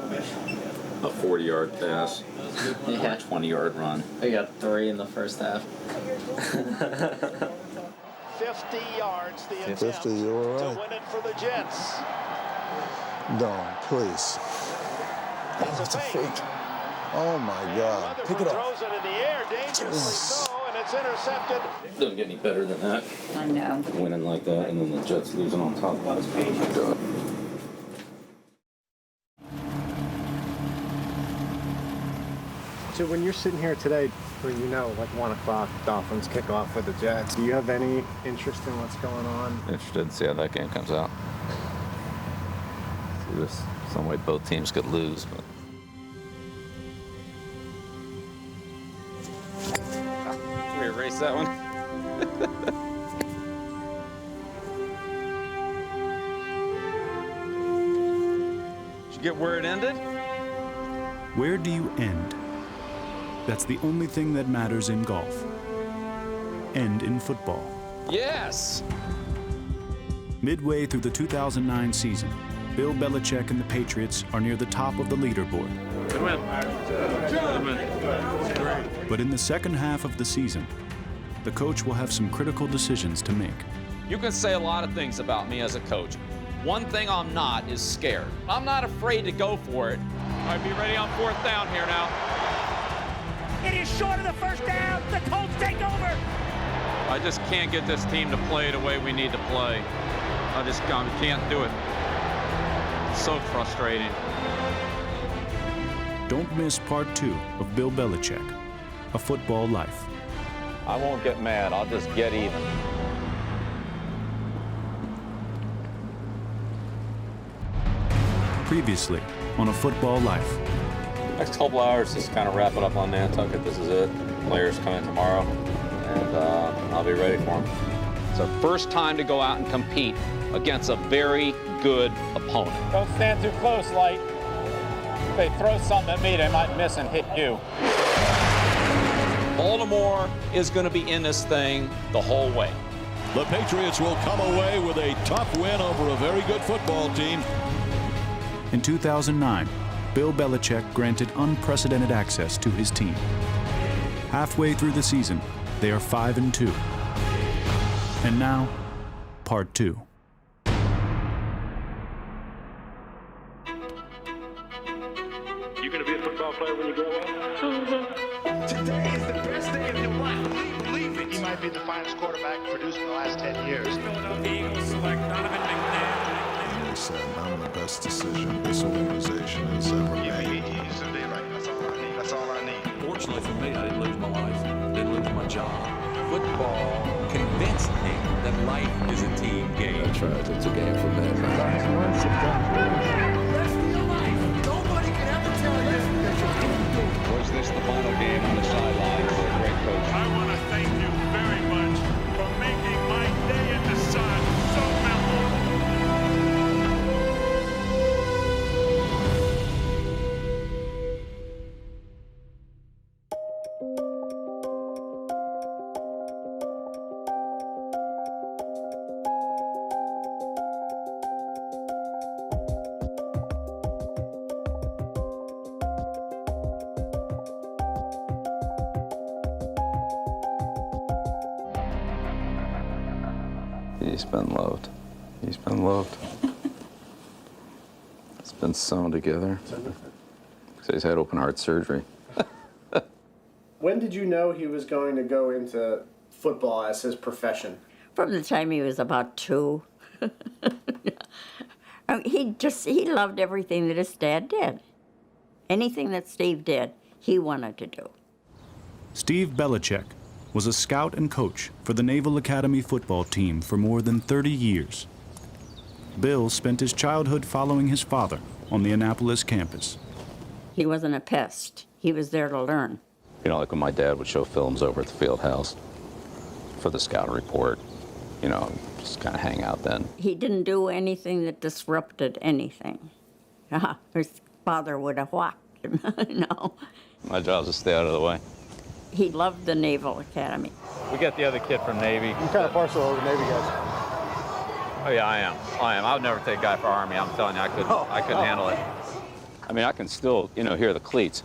a 40-yard pass or a 20-yard run. I got 3 in the first half. 50 yards, the attempt 50, you were to right. win it for the Jets. Don't, please. That's a fake. Oh my God. Pick it up. Throws it in the air, dangerously so, and it's intercepted. Doesn't get any better than that. I know. Winning like that, and then the Jets losing on top of that is painful. So when you're sitting here today, when you know, like 1 o'clock, Dolphins kick off with the Jets, do you have any interest in what's going on? Interested to see how that game comes out. See, there's some way both teams could lose, but. Can we erase that one? Did you get where it ended? Where do you end? That's the only thing that matters in golf. And in football. Yes! Midway through the 2009 season, Bill Belichick and the Patriots are near the top of the leaderboard. Good win. Good win. Great. But in the second half of the season, the coach will have some critical decisions to make. You can say a lot of things about me as a coach. One thing I'm not is scared. I'm not afraid to go for it. All right, be ready on 4th down here now. It is short of the first down. The Colts take over. I just can't get this team to play the way we need to play. I just can't do it. It's so frustrating. Don't miss part 2 of Bill Belichick, A Football Life. I won't get mad. I'll just get even. Previously on A Football Life. Next couple hours, just kind of wrap it up on Nantucket. This is it. Players coming tomorrow, and I'll be ready for them. It's our first time to go out and compete against a very good opponent. Don't stand too close, Light. If they throw something at me, they might miss and hit you. Baltimore is going to be in this thing the whole way. The Patriots will come away with a tough win over a very good football team. In 2009, Bill Belichick granted unprecedented access to his team. Halfway through the season, they are 5-2. And now, part 2. You gonna be a football player when you grow up? Today is the best day of your life. Believe it. He might be the finest quarterback produced in the last 10 years. He said, I'm the best decision this organization has ever made. That's all I need. Fortunately for me, I didn't lose my life, didn't lose my job. Football convinced me that Life is a team game. That's right. It's a game for men. Nobody can ever tell you that you can't do it. Was this the final game on the sideline for a great coach? I want to thank you very much for making my day in the sun so memorable. He's been loved. He's been loved. It's been sewn together. So he's had open heart surgery. When did you know he was going to go into football as his profession? From the time he was about 2. He loved everything that his dad did. Anything that Steve did, he wanted to do. Steve Belichick was a scout and coach for the Naval Academy football team for more than 30 years. Bill spent his childhood following his father on the Annapolis campus. He wasn't a pest. He was there to learn. You know, like when my dad would show films over at the field house for the scout report, you know, just kind of hang out then. He didn't do anything that disrupted anything. His father would have whacked him, no. My job is to stay out of the way. He loved the Naval Academy. We got the other kid from Navy. I'm kind of partial over Navy guys. Oh yeah, I am. I would never take a guy for Army. I'm telling you, I couldn't handle it. I mean, I can still, you know, hear the cleats.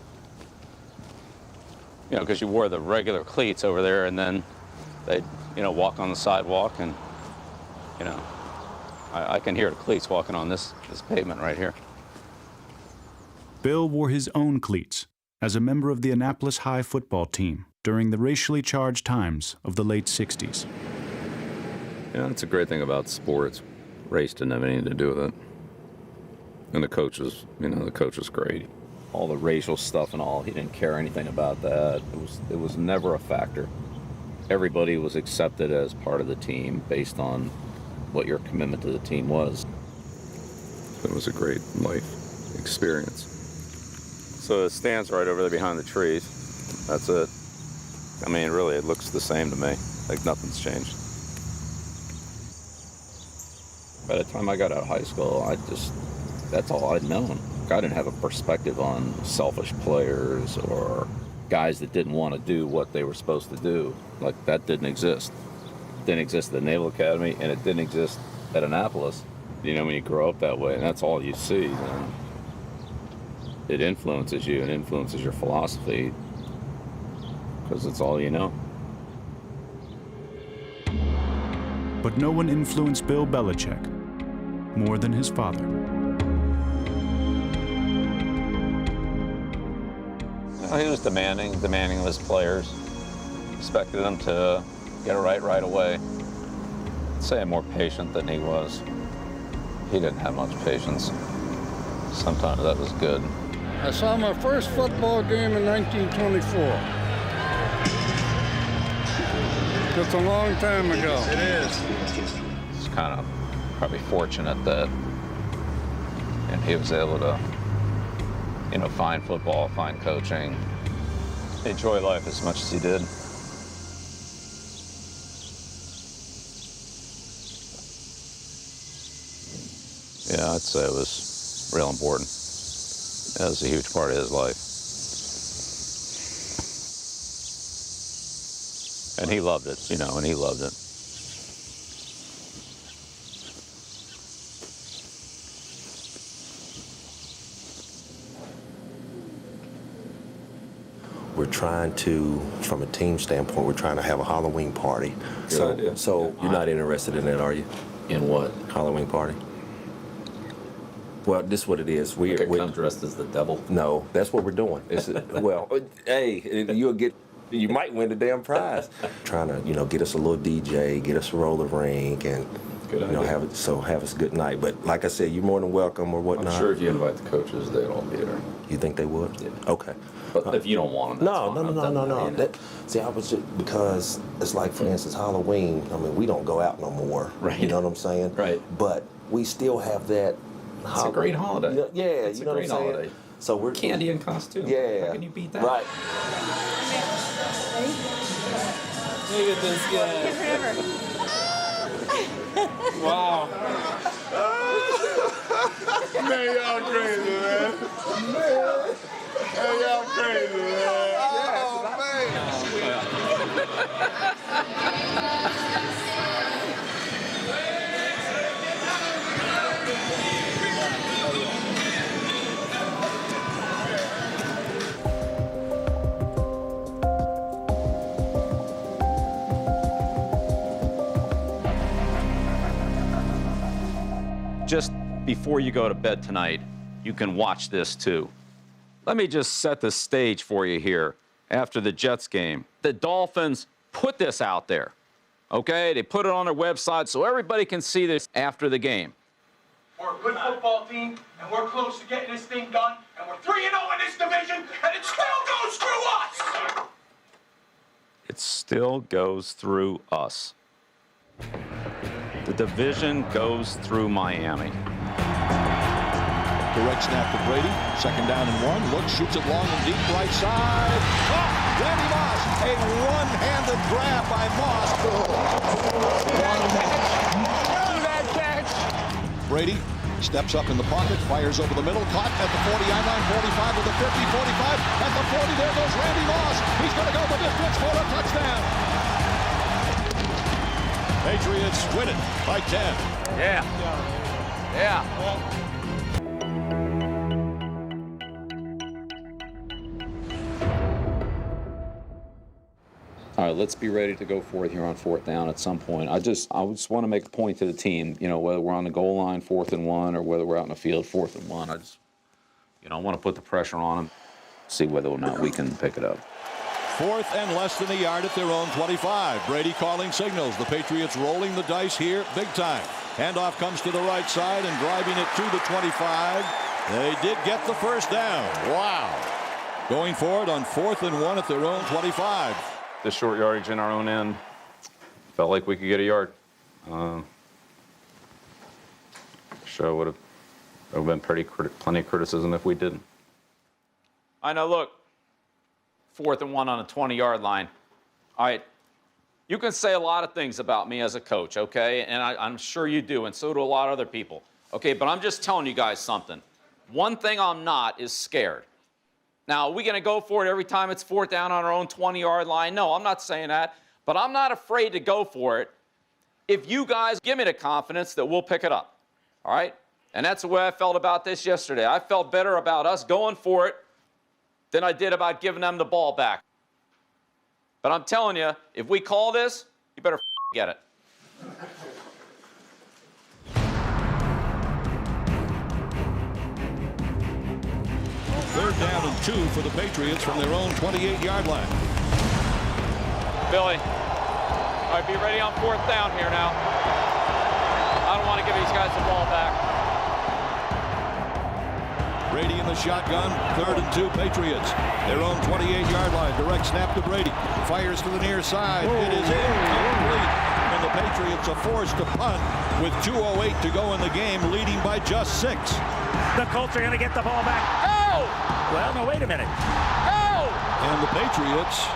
You know, because you wore the regular cleats over there, and then they'd, you know, walk on the sidewalk, and, you know, I can hear the cleats walking on this pavement right here. Bill wore his own cleats as a member of the Annapolis High football team during the racially charged times of the late 60s. Yeah, that's a great thing about sports. Race didn't have anything to do with it. And the coach was, you know, the coach was great. All the racial stuff and all, he didn't care anything about that. It was never a factor. Everybody was accepted as part of the team based on what your commitment to the team was. It was a great life experience. So it stands right over there behind the trees. That's it. I mean, really, it looks the same to me. Like nothing's changed. By the time I got out of high school, that's all I'd known. I didn't have a perspective on selfish players or guys that didn't want to do what they were supposed to do. Like, that didn't exist. It didn't exist at the Naval Academy, and it didn't exist at Annapolis. You know, when you grow up that way, and that's all you see, then it influences you and influences your philosophy because it's all you know. But no one influenced Bill Belichick more than his father. He was demanding of his players. Expected them to get it right away. I'd say more patient than he was. He didn't have much patience. Sometimes that was good. I saw my first football game in 1924. That's a long time ago. It is. It's kind of probably fortunate that he was able to, you know, find football, find coaching, enjoy life as much as he did. Yeah, I'd say it was real important. It was a huge part of his life. And he loved it, you know, and he loved it. We're trying to, from a team standpoint, we're trying to have a Halloween party. Good idea. So you're not interested in that, are you? In what? Halloween party. Well, this is what it is. We're come dressed as the devil. No, that's what we're doing. Well, hey, you might win the damn prize. Trying to, you know, get us a little DJ, get us a roller rink, and Good you know, idea. have us a good night. But like I said, you're more than welcome or whatnot. I'm sure if you invite the coaches, they'd all be there. You think they would? Yeah. Okay. But if you don't want them, No. See, I was just, because it's like, for instance, Halloween. I mean, we don't go out no more. Right. You know what I'm saying? Right. But we still have that. It's a great holiday. Yeah, it's you a know great what I'm saying? holiday. So we're Candy and costume. Yeah. How can you beat that? Right. Look at this guy. Wow. Man, y'all crazy, man. Hey, y'all crazy, man. Just before you go to bed tonight, you can watch this too. Let me just set the stage for you here. After the Jets game, the Dolphins put this out there, okay? They put it on their website so everybody can see this after the game. We're a good football team, and we're close to getting this thing done, and we're 3-0 in this division, and it still goes through us! It still goes through us. The division goes through Miami. Direct snap to Brady. 2nd down and 1. Looks, shoots it long and deep. Right side. Caught. Randy Moss. A one-handed grab by Moss. That catch. Brady steps up in the pocket. Fires over the middle. Caught at the 40-yard line. 45 to the 50. 45 at the 40. There goes Randy Moss. He's going to go the distance for a touchdown. Patriots win it by 10. Yeah. Yeah. All right, let's be ready to go for it here on 4th down at some point. I just want to make a point to the team, you know, whether we're on the goal line 4th and 1 or whether we're out in the field 4th and 1. I just, I want to put the pressure on them, see whether or not we can pick it up. 4th and less than a yard at their own 25. Brady calling signals. The Patriots rolling the dice here big time. Handoff comes to the right side and driving it to the 25. They did get the first down. Wow. Going for it on 4th and 1 at their own 25. The short yardage in our own end. Felt like we could get a yard. Sure would have been plenty of criticism if we didn't. I know, look, 4th and 1 on a 20-yard line. All right, you can say a lot of things about me as a coach, okay? And I'm sure you do, and so do a lot of other people. Okay, but I'm just telling you guys something. One thing I'm not is scared. Now, are we going to go for it every time it's 4th down on our own 20-yard line? No, I'm not saying that. But I'm not afraid to go for it if you guys give me the confidence that we'll pick it up. All right? And that's the way I felt about this yesterday. I felt better about us going for it than I did about giving them the ball back. But I'm telling you, if we call this, you better get it. 3rd down and 2 for the Patriots from their own 28-yard line. Billy, all right, be ready on 4th down here now. I don't want to give these guys the ball back. Brady in the shotgun, 3rd and 2 Patriots. Their own 28-yard line, direct snap to Brady. Fires to the near side. It is incomplete. And the Patriots are forced to punt with 2:08 to go in the game, leading by just 6. The Colts are going to get the ball back. Oh! Well, no, wait a minute. Oh! And the Patriots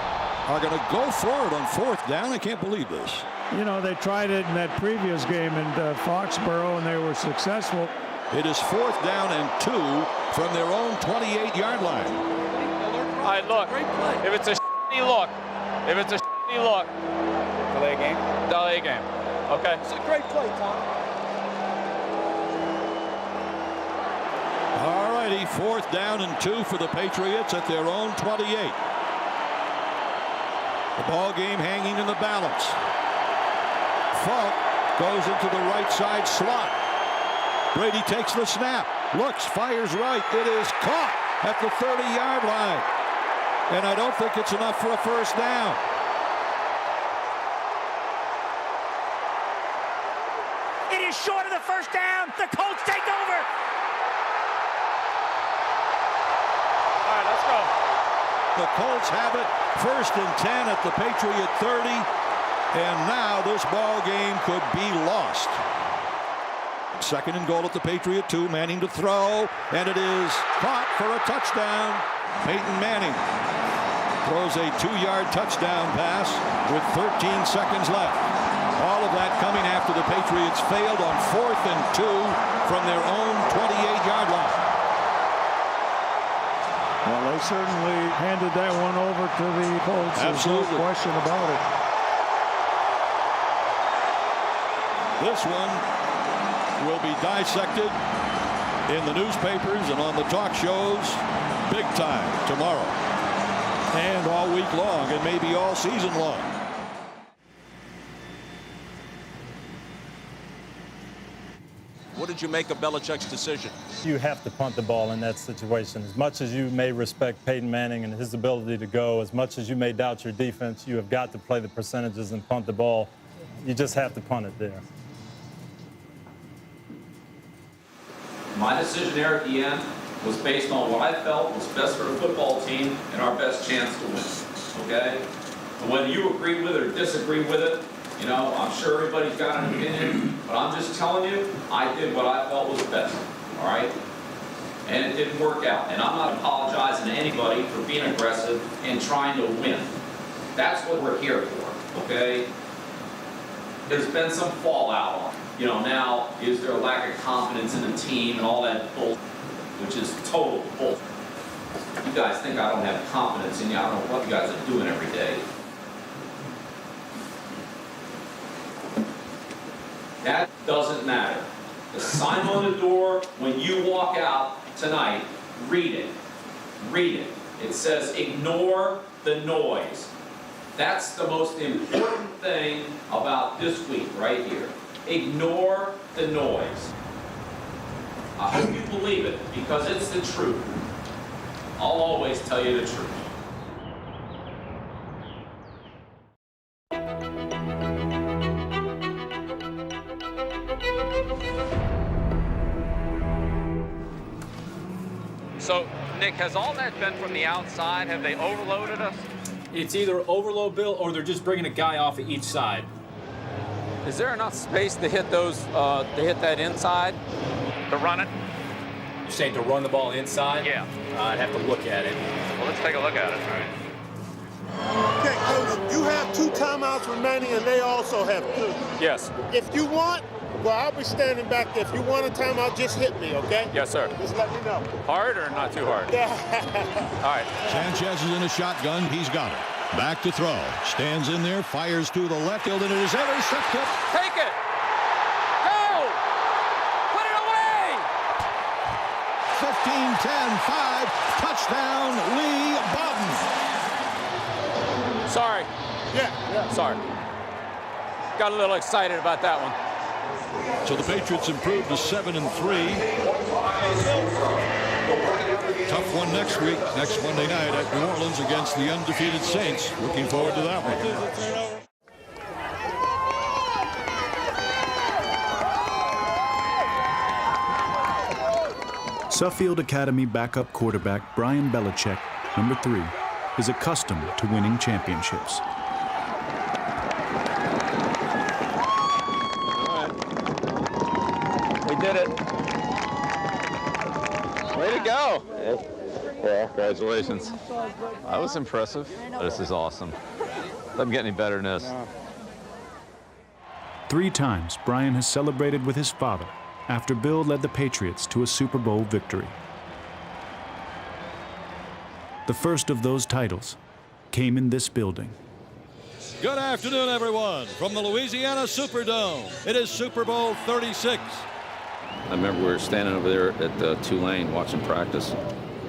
are going to go for it on 4th down. I can't believe this. You know, they tried it in that previous game in Foxborough, and they were successful. It is 4th down and 2 from their own 28-yard line. All right, look, if it's a shitty look, delay game? Delay game, okay. It's a great play, Tom. All righty, 4th down and 2 for the Patriots at their own 28. The ball game hanging in the balance. Falk goes into the right side slot. Brady takes the snap, looks, fires right. It is caught at the 30-yard line. And I don't think it's enough for a first down. It is short of the first down. The Colts take over. Let's go. The Colts have it. 1st and 10 at the Patriot 30. And now this ball game could be lost. 2nd and goal at the Patriot 2. Manning to throw. And it is caught for a touchdown. Peyton Manning throws a 2-yard touchdown pass with 13 seconds left. All of that coming after the Patriots failed on 4th and 2 from their own 28-yard line. Well, they certainly handed that one over to the Colts. Absolutely. There's no question about it. This one will be dissected in the newspapers and on the talk shows big time tomorrow and all week long and maybe all season long. What did you make of Belichick's decision? You have to punt the ball in that situation. As much as you may respect Peyton Manning and his ability to go, as much as you may doubt your defense, you have got to play the percentages and punt the ball. You just have to punt it there. My decision there at the end was based on what I felt was best for the football team and our best chance to win, okay? And whether you agree with it or disagree with it, you know, I'm sure everybody's got an opinion, but I'm just telling you, I did what I felt was best, all right? And it didn't work out. And I'm not apologizing to anybody for being aggressive and trying to win. That's what we're here for, okay? There's been some fallout on it. You know, now, is there a lack of confidence in the team and all that bull, which is total bull. You guys think I don't have confidence in you. I don't know what you guys are doing every day. That doesn't matter. The sign on the door, when you walk out tonight, read it. Read it. It says, ignore the noise. That's the most important thing about this week right here. Ignore the noise. I hope you believe it, because it's the truth. I'll always tell you the truth. So, Nick, has all that been from the outside? Have they overloaded us? It's either overload, Bill, or they're just bringing a guy off of each side. Is there enough space to hit those, to hit that inside? To run it? You're saying to run the ball inside? Yeah. I'd have to look at it. Well, let's take a look at it. All right. Okay, Coach, you have 2 timeouts remaining, and they also have 2. Yes. If you want, well, I'll be standing back there. If you want a timeout, just hit me, okay? Yes, sir. Just let me know. Hard or not too hard? All right. Sanchez is in a shotgun. He's got it. Back to throw. Stands in there, fires to the left field, and it is intercepted. Take it. Go. Put it away. 15-10-5. Touchdown, Lee Bowden. Sorry. Yeah. Sorry. Got a little excited about that one. So the Patriots improved to 7-3. Tough one next week, next Monday night at New Orleans against the undefeated Saints. Looking forward to that one. Suffield Academy backup quarterback Brian Belichick, number 3, is accustomed to winning championships. We did it. Way to go. Well, congratulations. That was impressive. This is awesome. Doesn't get any better than this. 3 times Brian has celebrated with his father after Bill led the Patriots to a Super Bowl victory. The first of those titles came in this building. Good afternoon, everyone, from the Louisiana Superdome. It is Super Bowl 36. I remember we were standing over there at Tulane watching practice,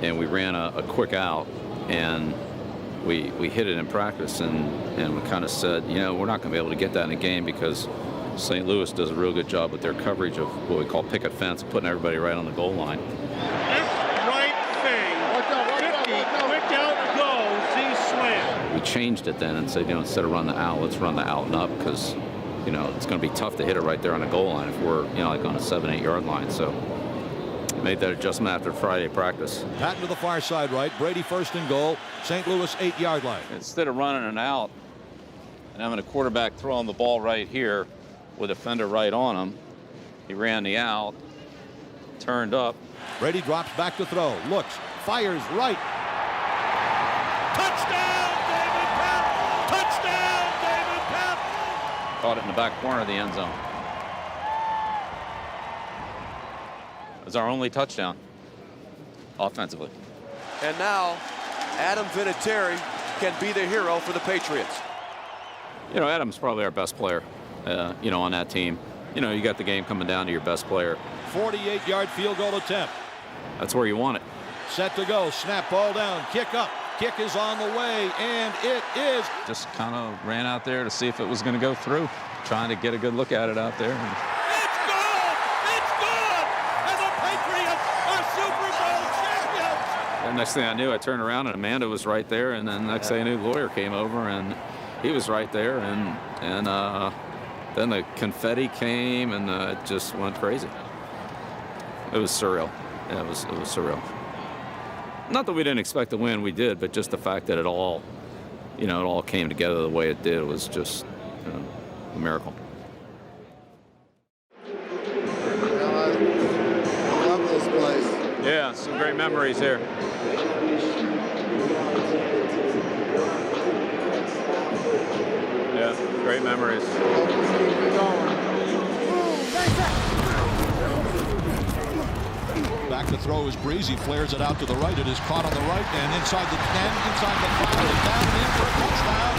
and we ran a quick out, and we hit it in practice, and we kind of said, you know, we're not going to be able to get that in a game because St. Louis does a real good job with their coverage of what we call picket fence, putting everybody right on the goal line. Right thing. 50, quick out goes, he slammed. We changed it then and said, you know, instead of run the out, let's run the out and up, because, you know, it's going to be tough to hit it right there on the goal line if we're, you know, like on a 7-8 yard line. So Made that adjustment after Friday practice. Patton to the far side right. Brady first and goal. St. Louis 8-yard line. Instead of running an out and having a quarterback throwing the ball right here with a defender right on him, he ran the out, turned up. Brady drops back to throw. Looks, fires right. Touchdown, David Pep! Touchdown, David Pep! Caught it in the back corner of the end zone. It was our only touchdown offensively. And now, Adam Vinatieri can be the hero for the Patriots. You know, Adam's probably our best player, you know, on that team. You know, you got the game coming down to your best player. 48-yard field goal attempt. That's where you want it. Set to go. Snap, ball down. Kick up. Kick is on the way, and it is. Just kind of ran out there to see if it was going to go through, trying to get a good look at it out there. It's good! It's good! And the Patriots are Super Bowl champions! And next thing I knew, I turned around and Amanda was right there, and then next thing I knew, the lawyer came over and he was right there, and then the confetti came, and it just went crazy. It was surreal. Yeah, it was surreal. Not that we didn't expect to win, we did, but just the fact that it all, you know, it all came together the way it did was just a miracle. I love this place. Yeah, some great memories here. Yeah, great memories. Back to throw is Breezy, flares it out to the right. It is caught on the right and inside the 10, inside the 5, and down and in for a touchdown.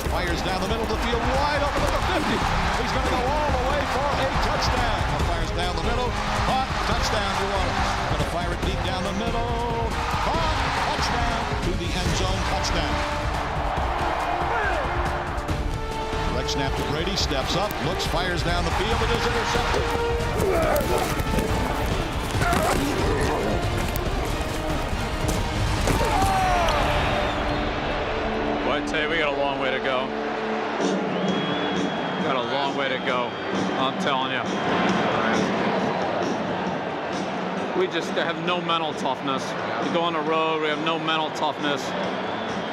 Fires down the middle of the field, wide open to the 50. He's going to go all the way for a touchdown. Fires down the middle, caught, touchdown to Wallace. Going to fire it deep down the middle, caught, touchdown to the end zone, touchdown. Direct snap to Brady, steps up, looks, fires down the field, it is intercepted. Well, I tell you, we got a long way to go. Got a long way to go. I'm telling you. We just have no mental toughness. We go on the road, we have no mental toughness.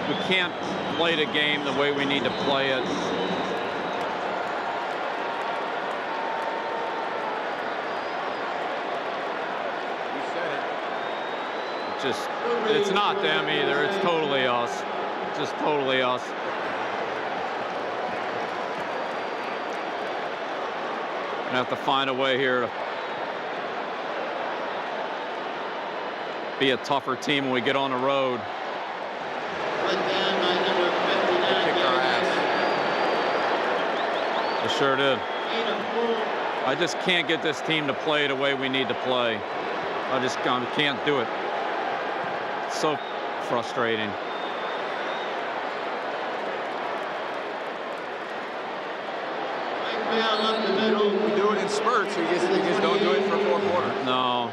We can't play the game the way we need to play it. It's not them either. It's totally us. It's just totally us. Gonna have to find a way here to be a tougher team when we get on the road. They kicked our ass. They sure did. I just can't get this team to play the way we need to play. I just can't do it. It's so frustrating. Up the middle. We do it in spurts. We just don't do it for 4 quarters. No.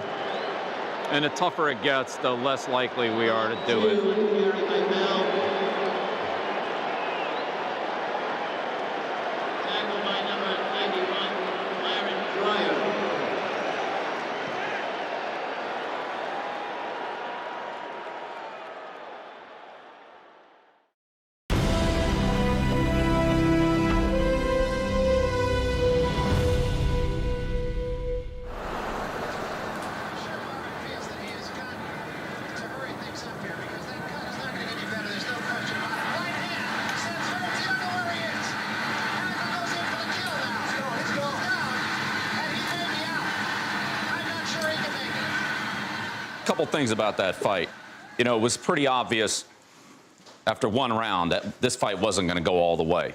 And the tougher it gets, the less likely we are to do it. Couple things about that fight. You know, it was pretty obvious after one round that this fight wasn't going to go all the way.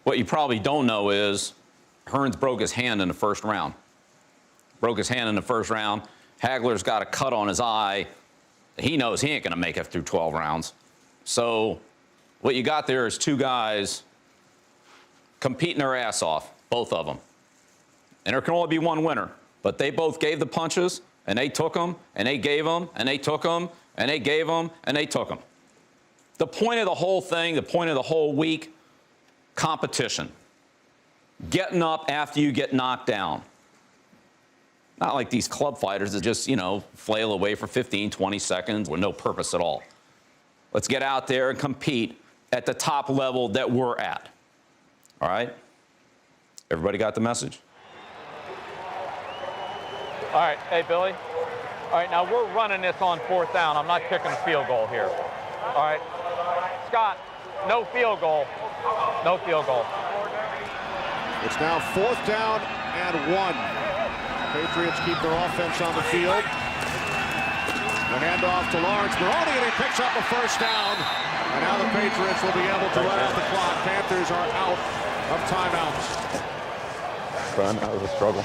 What you probably don't know is Hearns broke his hand in the first round. Broke his hand in the first round. Hagler's got a cut on his eye. He knows he ain't going to make it through 12 rounds. So what you got there is two guys competing their ass off, both of them. And there can only be one winner. But they both gave the punches, and they took them, and they gave them, and they took them, and they gave them, and they took them. The point of the whole thing, the point of the whole week, competition. Getting up after you get knocked down. Not like these club fighters that just, you know, flail away for 15, 20 seconds with no purpose at all. Let's get out there and compete at the top level that we're at. All right? Everybody got the message? All right, hey, Billy. All right, now we're running this on 4th down. I'm not kicking a field goal here. All right. Scott, no field goal. No field goal. It's now 4th down and 1. Patriots keep their offense on the field. The handoff to Lawrence Maroney, and he picks up a 1st down. And now the Patriots will be able to run out the clock. Panthers are out of timeouts. That was a struggle.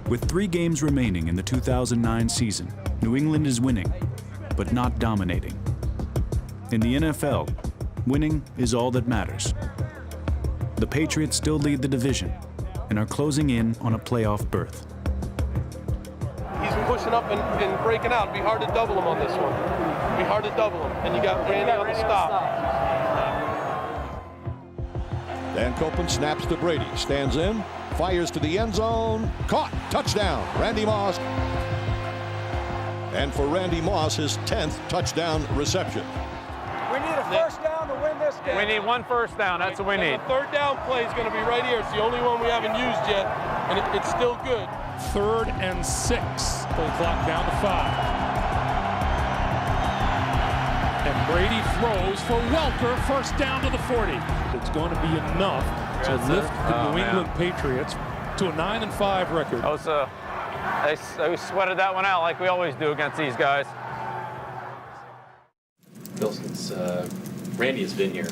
With 3 games remaining in the 2009 season, New England is winning, but not dominating. In the NFL, winning is all that matters. The Patriots still lead the division and are closing in on a playoff berth. He's pushing up and breaking out. It'd be hard to double him on this one. It'd be hard to double him. And you got Randy on the stop. Dan Copeland snaps to Brady, stands in, fires to the end zone, caught, touchdown, Randy Moss. And for Randy Moss, his 10th touchdown reception. We need a 1st down to win this game. We need 1 1st down. That's what we need. The 3rd down play is going to be right here. It's the only one we haven't used yet, and it's still good. 3rd and 6. Pull the clock down to 5. And Brady throws for Welker, 1st down to the 40. It's going to be enough to lift the New England Patriots to a 9-5 record. They sweated that one out like we always do against these guys. Bill, since Randy has been here,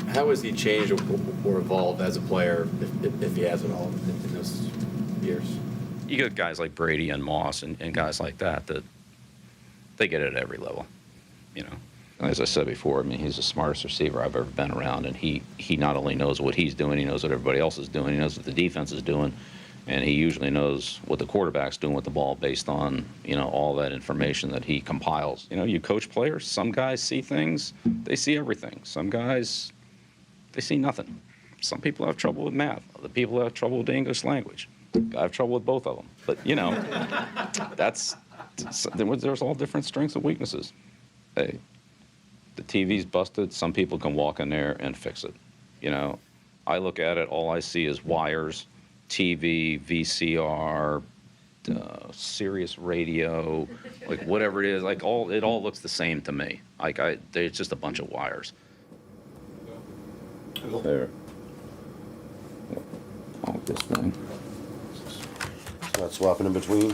how has he changed or evolved as a player, if he has at all, in those years? You get guys like Brady and Moss and guys like that they get it at every level, you know. As I said before, I mean, he's the smartest receiver I've ever been around, and he not only knows what he's doing, he knows what everybody else is doing, he knows what the defense is doing, and he usually knows what the quarterback's doing with the ball based on, you know, all that information that he compiles. You know, you coach players, some guys see things, they see everything. Some guys, they see nothing. Some people have trouble with math, other people have trouble with the English language. I have trouble with both of them. But, you know, there's all different strengths and weaknesses. Hey, the TV's busted, some people can walk in there and fix it. You know, I look at it, all I see is wires, TV, VCR, Sirius radio, like whatever it is, like it all looks the same to me. Like it's just a bunch of wires. There. Oh, this thing. Not swapping in between.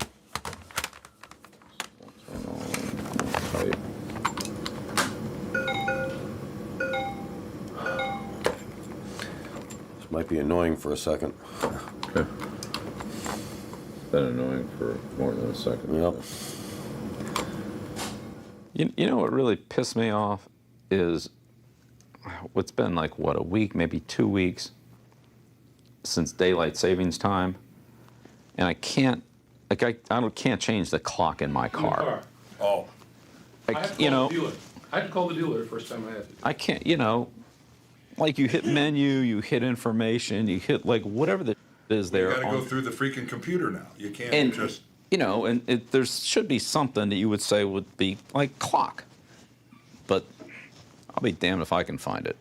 Right. This might be annoying for a second. Okay. Been annoying for more than a second. Yep. You know what really pissed me off is what's been like, what, a week, maybe 2 weeks since daylight savings time, and I can't, like, I can't change the clock in my car. Oh. I had to call the dealer the first time I had to. I can't, you know, like you hit menu, you hit information, you hit like whatever that is there. You got to go through the freaking computer now. You can't and, just. You know, and there should be something that you would say would be like clock, but I'll be damned if I can find it.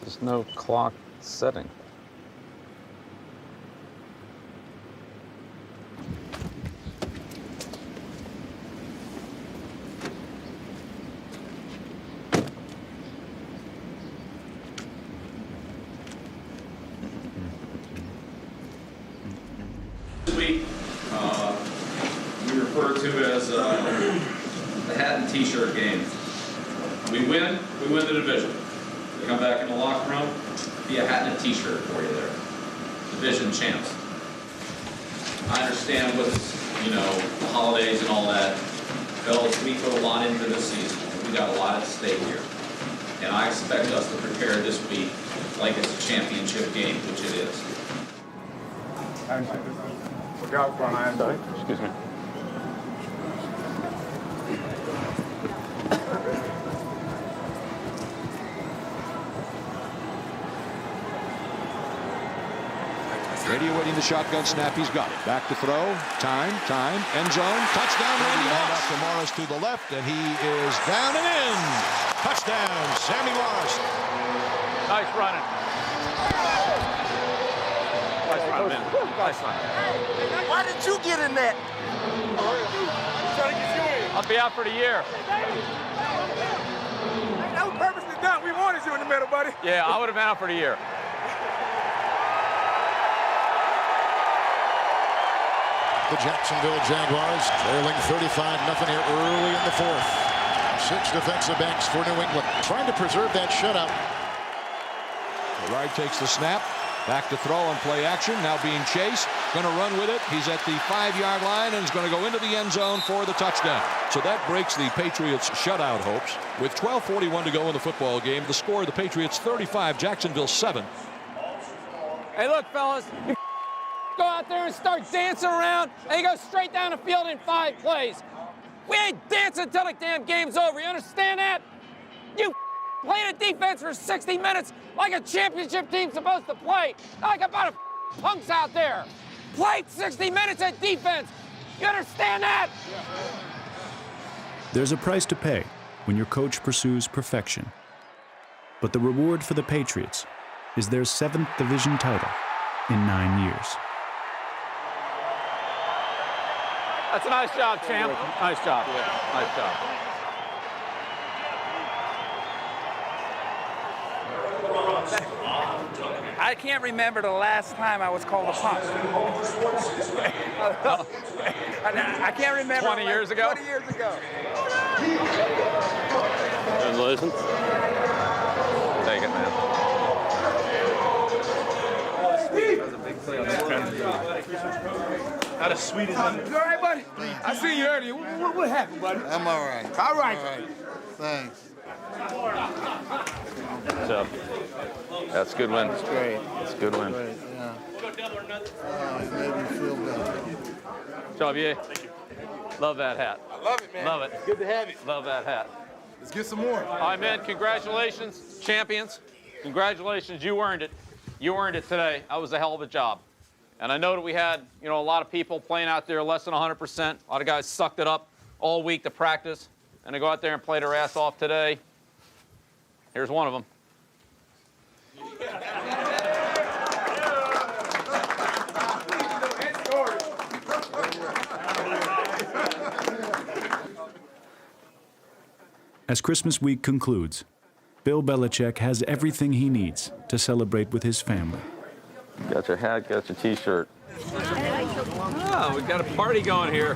There's no clock setting. This week, we refer to it as the hat and t-shirt game. We win the division. We come back in the locker room, be a hat and a t-shirt for you there. Division champs. I understand with, you know, the holidays and all that. Fellas, we put a lot into this season. We got a lot at stake here. And I expect us to prepare this week like it's a championship game, which it is. Sorry, excuse me. Brady awaiting the shotgun snap. He's got it. Back to throw. Time. End zone. Touchdown, Randy Moss. To Morris to the left, and he is down and in. Touchdown, Sammy Morris. Nice running. Nice run, man. Nice run. Why did you get in that? I'll be out for the year. That was purposely done. We wanted you in the middle, buddy. Yeah, I would have been out for the year. The Jacksonville Jaguars trailing 35-0 here early in the fourth. 6 defensive backs for New England, trying to preserve that shutout. The right takes the snap. Back to throw on play action. Now being chased. Going to run with it. He's at the 5-yard line and is going to go into the end zone for the touchdown. So that breaks the Patriots' shutout hopes. With 12:41 to go in the football game, the score of the Patriots 35, Jacksonville 7. Hey, look, fellas. You go out there and start dancing around, and you go straight down the field in 5 plays. We ain't dancing until the damn game's over. You understand that? You play the defense for 60 minutes like a championship team's supposed to play. Not like a bunch of punks out there. Play 60 minutes at defense. You understand that? There's a price to pay when your coach pursues perfection. But the reward for the Patriots is their 7th division title in 9 years. That's a nice job, champ. Nice job. Nice job. I can't remember the last time I was called a punk. I can't remember. 20 years ago? 20 years ago. Congratulations. Take it, man. Not as sweet as that. You all right, buddy? I seen you earlier. What happened, buddy? I'm all right. All right. Thanks. So, that's a good win. That's great. That's a good win. Great, yeah. It made me feel better. Xavier. Love that hat. I love it, man. Love it. Good to have it. Love that hat. Let's get some more. All right, man. Congratulations, champions. Congratulations. You earned it. You earned it today. That was a hell of a job. And I know that we had, a lot of people playing out there less than 100%. A lot of guys sucked it up all week to practice, and they go out there and play their ass off today. Here's one of them. As Christmas week concludes, Bill Belichick has everything he needs to celebrate with his family. Got your hat, got your T-shirt. Oh, we've got a party going here.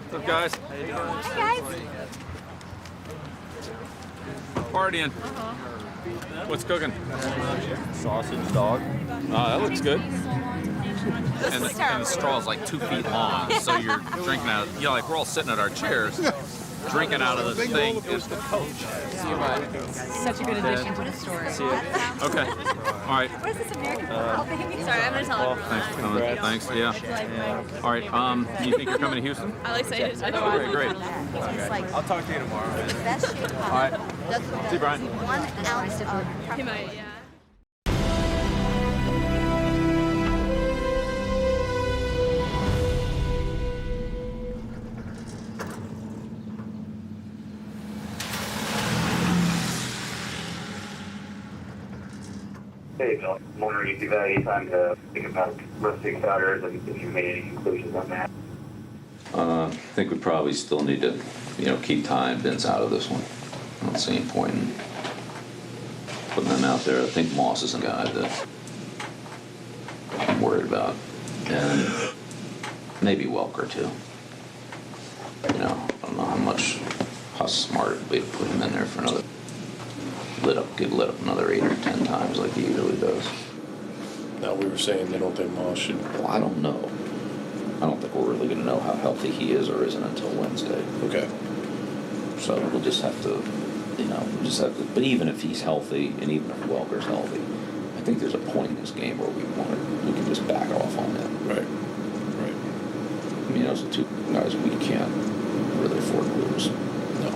What's up, guys? Hi, guys. Partying. What's cooking? Sausage dog. Oh, that looks good. And the straw is like 2 feet long, so you're drinking out. Like we're all sitting at our chairs, drinking out of the thing. Is the coach. See you, man. Such a good addition to the story. See you. Okay. All right. What is this American football thing? Sorry, I'm gonna tell everyone. Thanks for coming. Thanks. Yeah. All right. You think you're coming to Houston? I'm excited. Okay, great. I'll talk to you tomorrow, man. All right. See you, Brian. 1 ounce of. He might, yeah. Hey, Bill. I'm wondering if you've had any time to think about roasting starters and if you made any conclusions on that. I think we probably still need to, keep tying Vince out of this one. I don't see any point in putting them out there. I think Moss is a guy that I'm worried about. And maybe Welker, too. I don't know how smart it would be to put him in there for another get lit up another 8 or 10 times like he usually does. Now we were saying they don't think Moss should. Well, I don't know. I don't think we're really going to know how healthy he is or isn't until Wednesday. Okay. So we'll just have to, But even if he's healthy, and even if Welker's healthy, I think there's a point in this game where we can just back off on that. Right. I mean, those are two guys we can't really afford to lose. No.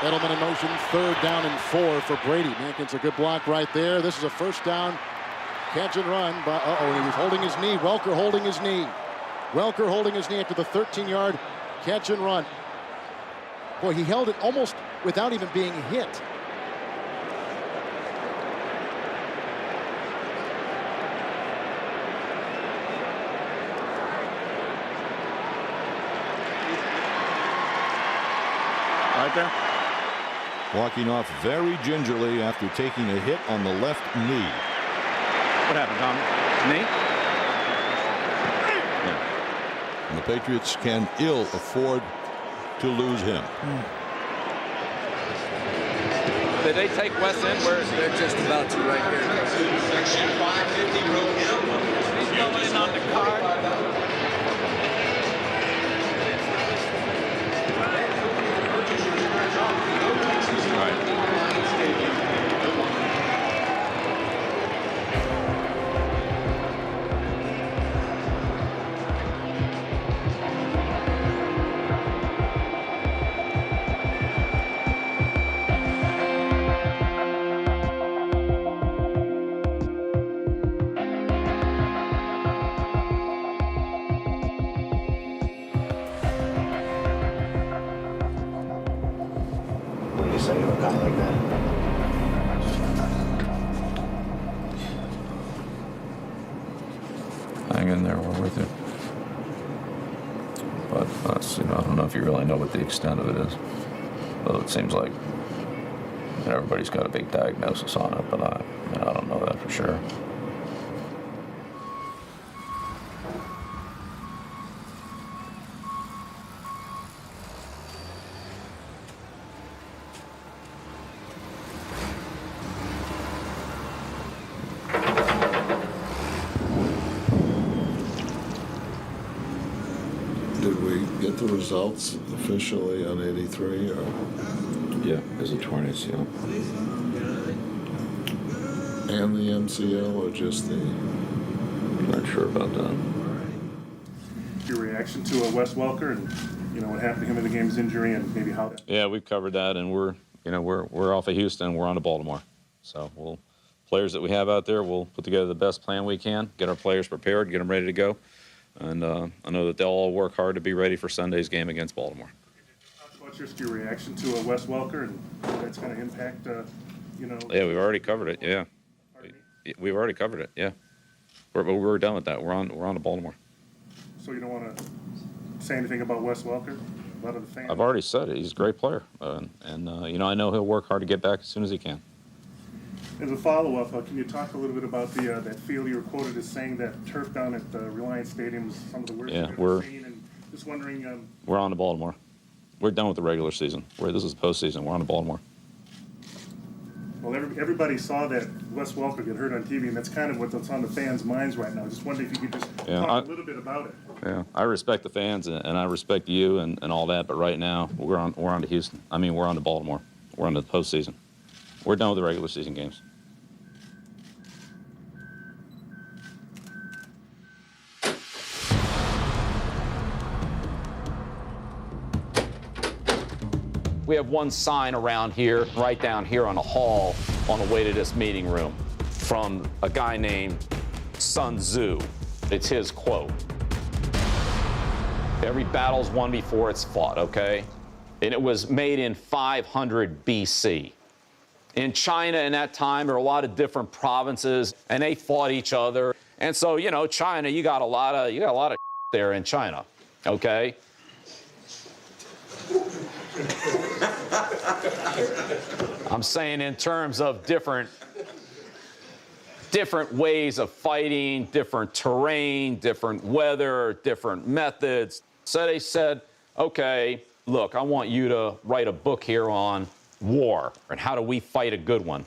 Edelman in motion, 3rd down and 4 for Brady. Mankins a good block right there. This is a 1st down catch and run. But he was holding his knee. Welker holding his knee. Welker holding his knee after the 13-yard catch and run. Boy, he held it almost without even being hit. Right there. Walking off very gingerly after taking a hit on the left knee. What happened, Tommy? Knee? Yeah. And the Patriots can ill afford to lose him. Did they take Wes in? Where is he? They're just about to right here. Section 550 row M. He's going in on the card. Hang in there, we're with you. But I don't know if you really know what the extent of it is. Well, it seems like everybody's got a big diagnosis on it, but I don't know that for sure. Did we get the results officially on 83? Or? Yeah, it's a torn ACL. And the MCL, or just the? Not sure about that. Your reaction to Wes Welker and what happened to him in the game's injury and maybe how that. Yeah, we've covered that, and we're off of Houston. We're on to Baltimore. So players that we have out there, we'll put together the best plan we can, get our players prepared, get them ready to go. And I know that they'll all work hard to be ready for Sunday's game against Baltimore. What's your reaction to Wes Welker and how that's going to impact, Yeah, we've already covered it. Yeah, we've already covered it. Yeah, we're done with that. We're on to Baltimore. So you don't want to say anything about Wes Welker? A lot of the fans. I've already said it. He's a great player, and I know he'll work hard to get back as soon as he can. As a follow-up, can you talk a little bit about that field you were quoted as saying that turf down at Reliance Stadium was some of the worst you've ever seen, and just wondering. We're on to Baltimore. We're done with the regular season. This is postseason. We're on to Baltimore. Well, everybody saw that Wes Welker get hurt on TV, and that's kind of what's on the fans' minds right now. Just wondering if you could just talk a little bit about it. Yeah, I respect the fans and I respect you and all that, but right now we're on to Houston. We're on to Baltimore. We're on to the postseason. We're done with the regular season games. We have one sign around here, right down here on the hall on the way to this meeting room from a guy named Sun Tzu. It's his quote. Every battle's won before it's fought, okay? And it was made in 500 BC. In China in that time, there were a lot of different provinces, and they fought each other. And so, China, you got a lot of there in China, okay? I'm saying in terms of different ways of fighting, different terrain, different weather, different methods. So they said, okay, look, I want you to write a book here on war and how do we fight a good one.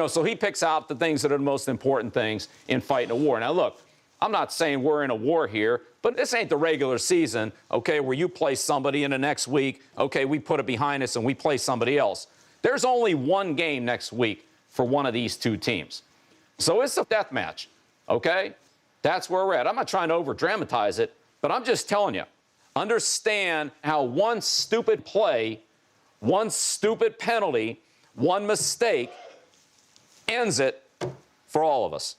So he picks out the things that are the most important things in fighting a war. Now look, I'm not saying we're in a war here, but this ain't the regular season, okay, where you play somebody in the next week, okay, we put it behind us and we play somebody else. There's only one game next week for one of these two teams. So it's a death match, okay? That's where we're at. I'm not trying to over-dramatize it, but I'm just telling you, understand how one stupid play, one stupid penalty, one mistake ends it for all of us.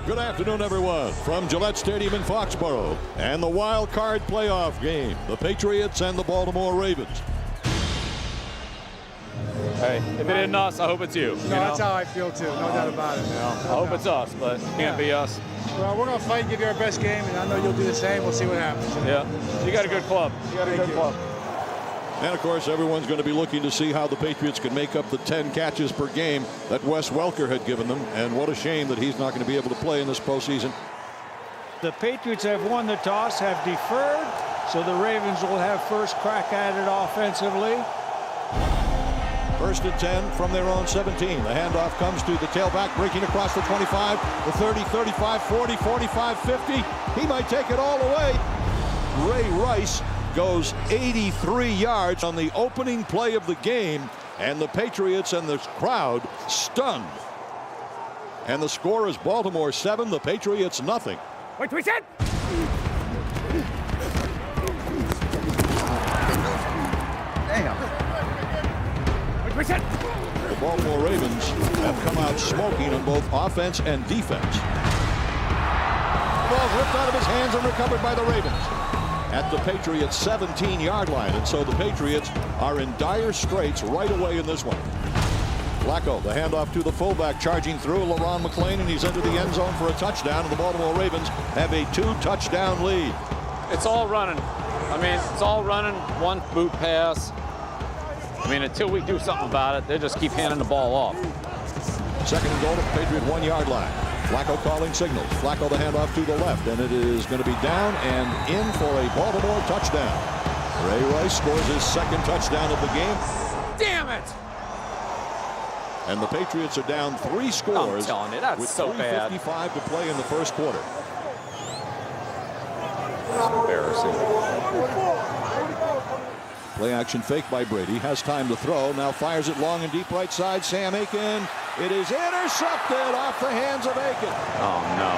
Good afternoon, everyone, from Gillette Stadium in Foxborough and the wild card playoff game, the Patriots and the Baltimore Ravens. Hey, if it isn't us, I hope it's you. No, that's how I feel too, no doubt about it. I hope it's us, but it can't be us. Well, we're going to fight and give you our best game, and I know you'll do the same. We'll see what happens. Yeah, you got a good club. You got a good club. And, of course, everyone's going to be looking to see how the Patriots can make up the 10 catches per game that Wes Welker had given them. And what a shame that he's not going to be able to play in this postseason. The Patriots have won the toss, have deferred, so the Ravens will have first crack at it offensively. First and 10 from their own 17. The handoff comes to the tailback, breaking across the 25, the 30, 35, 40, 45, 50. He might take it all the way. Ray Rice goes 83 yards on the opening play of the game, and the Patriots and the crowd stunned. And the score is Baltimore 7, the Patriots nothing. Wait, we said. Damn. Wait, we said. The Baltimore Ravens have come out smoking on both offense and defense. The ball ripped out of his hands and recovered by the Ravens at the Patriots' 17-yard line. And so the Patriots are in dire straits right away in this one. Flacco, the handoff to the fullback, charging through LaRon McClain, and he's into the end zone for a touchdown, and the Baltimore Ravens have a 2-touchdown lead. It's all running. I mean, it's all running, one boot pass. I mean, until we do something about it, they just keep handing the ball off. Second and goal at the Patriot 1-yard line. Flacco calling signals. Flacco the handoff to the left, and it is going to be down and in for a Baltimore touchdown. Ray Rice scores his second touchdown of the game. Damn it! And the Patriots are down 3 scores. I'm telling you, that's with so bad. 3:55 to play in the first quarter. Embarrassing. Play action fake by Brady. Has time to throw. Now fires it long and deep right side. Sam Aiken. It is intercepted off the hands of Aiken. Oh, no.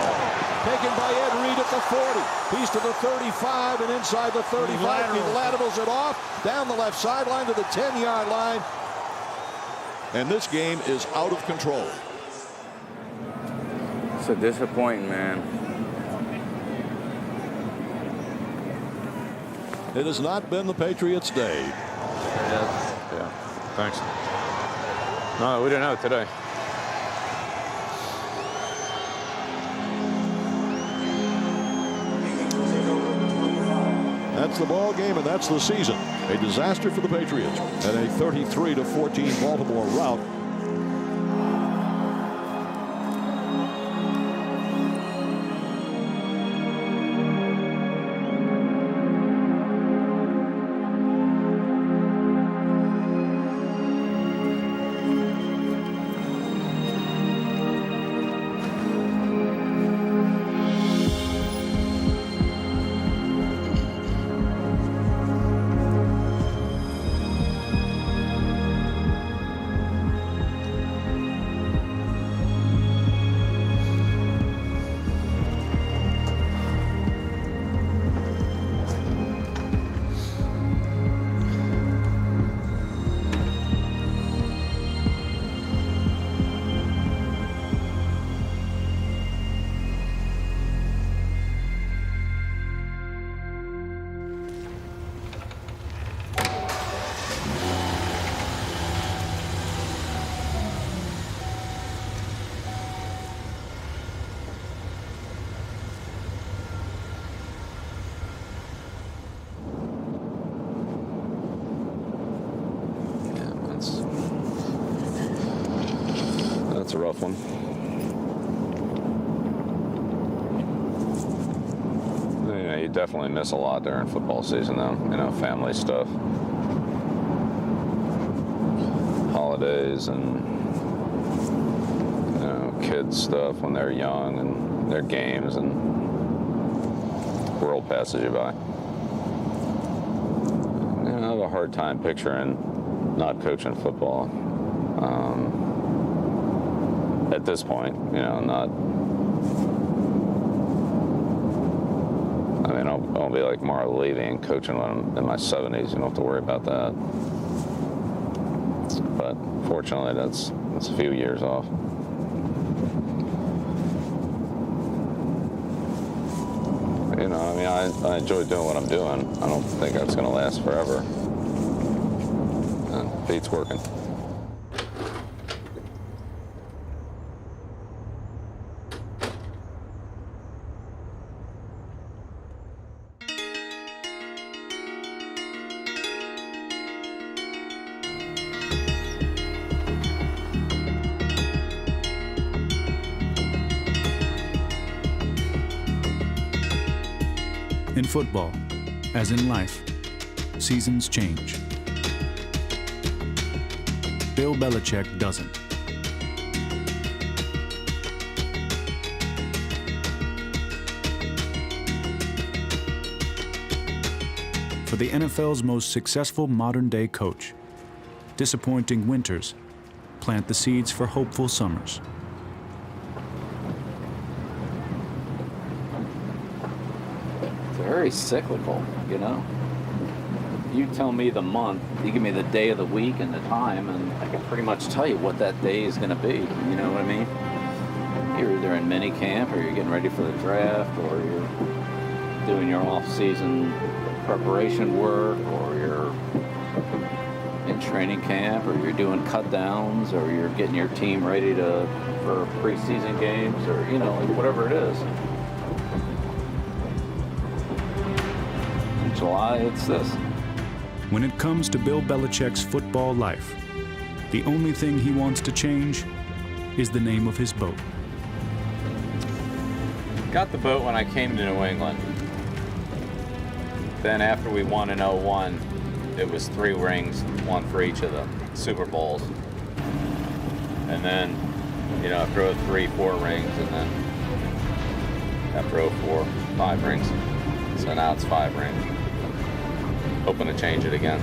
Taken by Ed Reed at the 40. He's to the 35 and inside the 35. He laterals it off down the left sideline to the 10-yard line. And this game is out of control. It's a disappointing, man. It has not been the Patriots' day. Yeah, thanks. No, we didn't have it today. That's the ball game, and that's the season. A disaster for the Patriots and a 33-14 Baltimore rout. That's a rough one. You know, you definitely miss a lot during football season, though. You know, family stuff, holidays, and you know, kids stuff when they're young and their games, and the world passes you by. You know, I have a hard time picturing not coaching football. At this point, you know, I'll be like Marla Levy and coaching when I'm in my 70s. You don't have to worry about that. But fortunately, that's a few years off. You know, I mean, I enjoy doing what I'm doing. I don't think that's going to last forever. And Pete's working. In football, as in life, seasons change. Bill Belichick doesn't. For the NFL's most successful modern-day coach, disappointing winters plant the seeds for hopeful summers. Very cyclical, you know. You tell me the month, you give me the day of the week and the time, and I can pretty much tell you what that day is going to be. You know what I mean? You're either in mini camp, or you're getting ready for the draft, or you're doing your off-season preparation work, or you're in training camp, or you're doing cut downs, or you're getting your team ready for preseason games, or you know, like whatever it is. July, it's this. When it comes to Bill Belichick's football life, the only thing he wants to change is the name of his boat. Got the boat when I came to New England. Then after we won in 01, it was 3 rings, 1 for each of the Super Bowls. And then, you know, after 03, 4 rings, and then after 04, 5 rings. So now it's 5 rings. Hoping to change it again.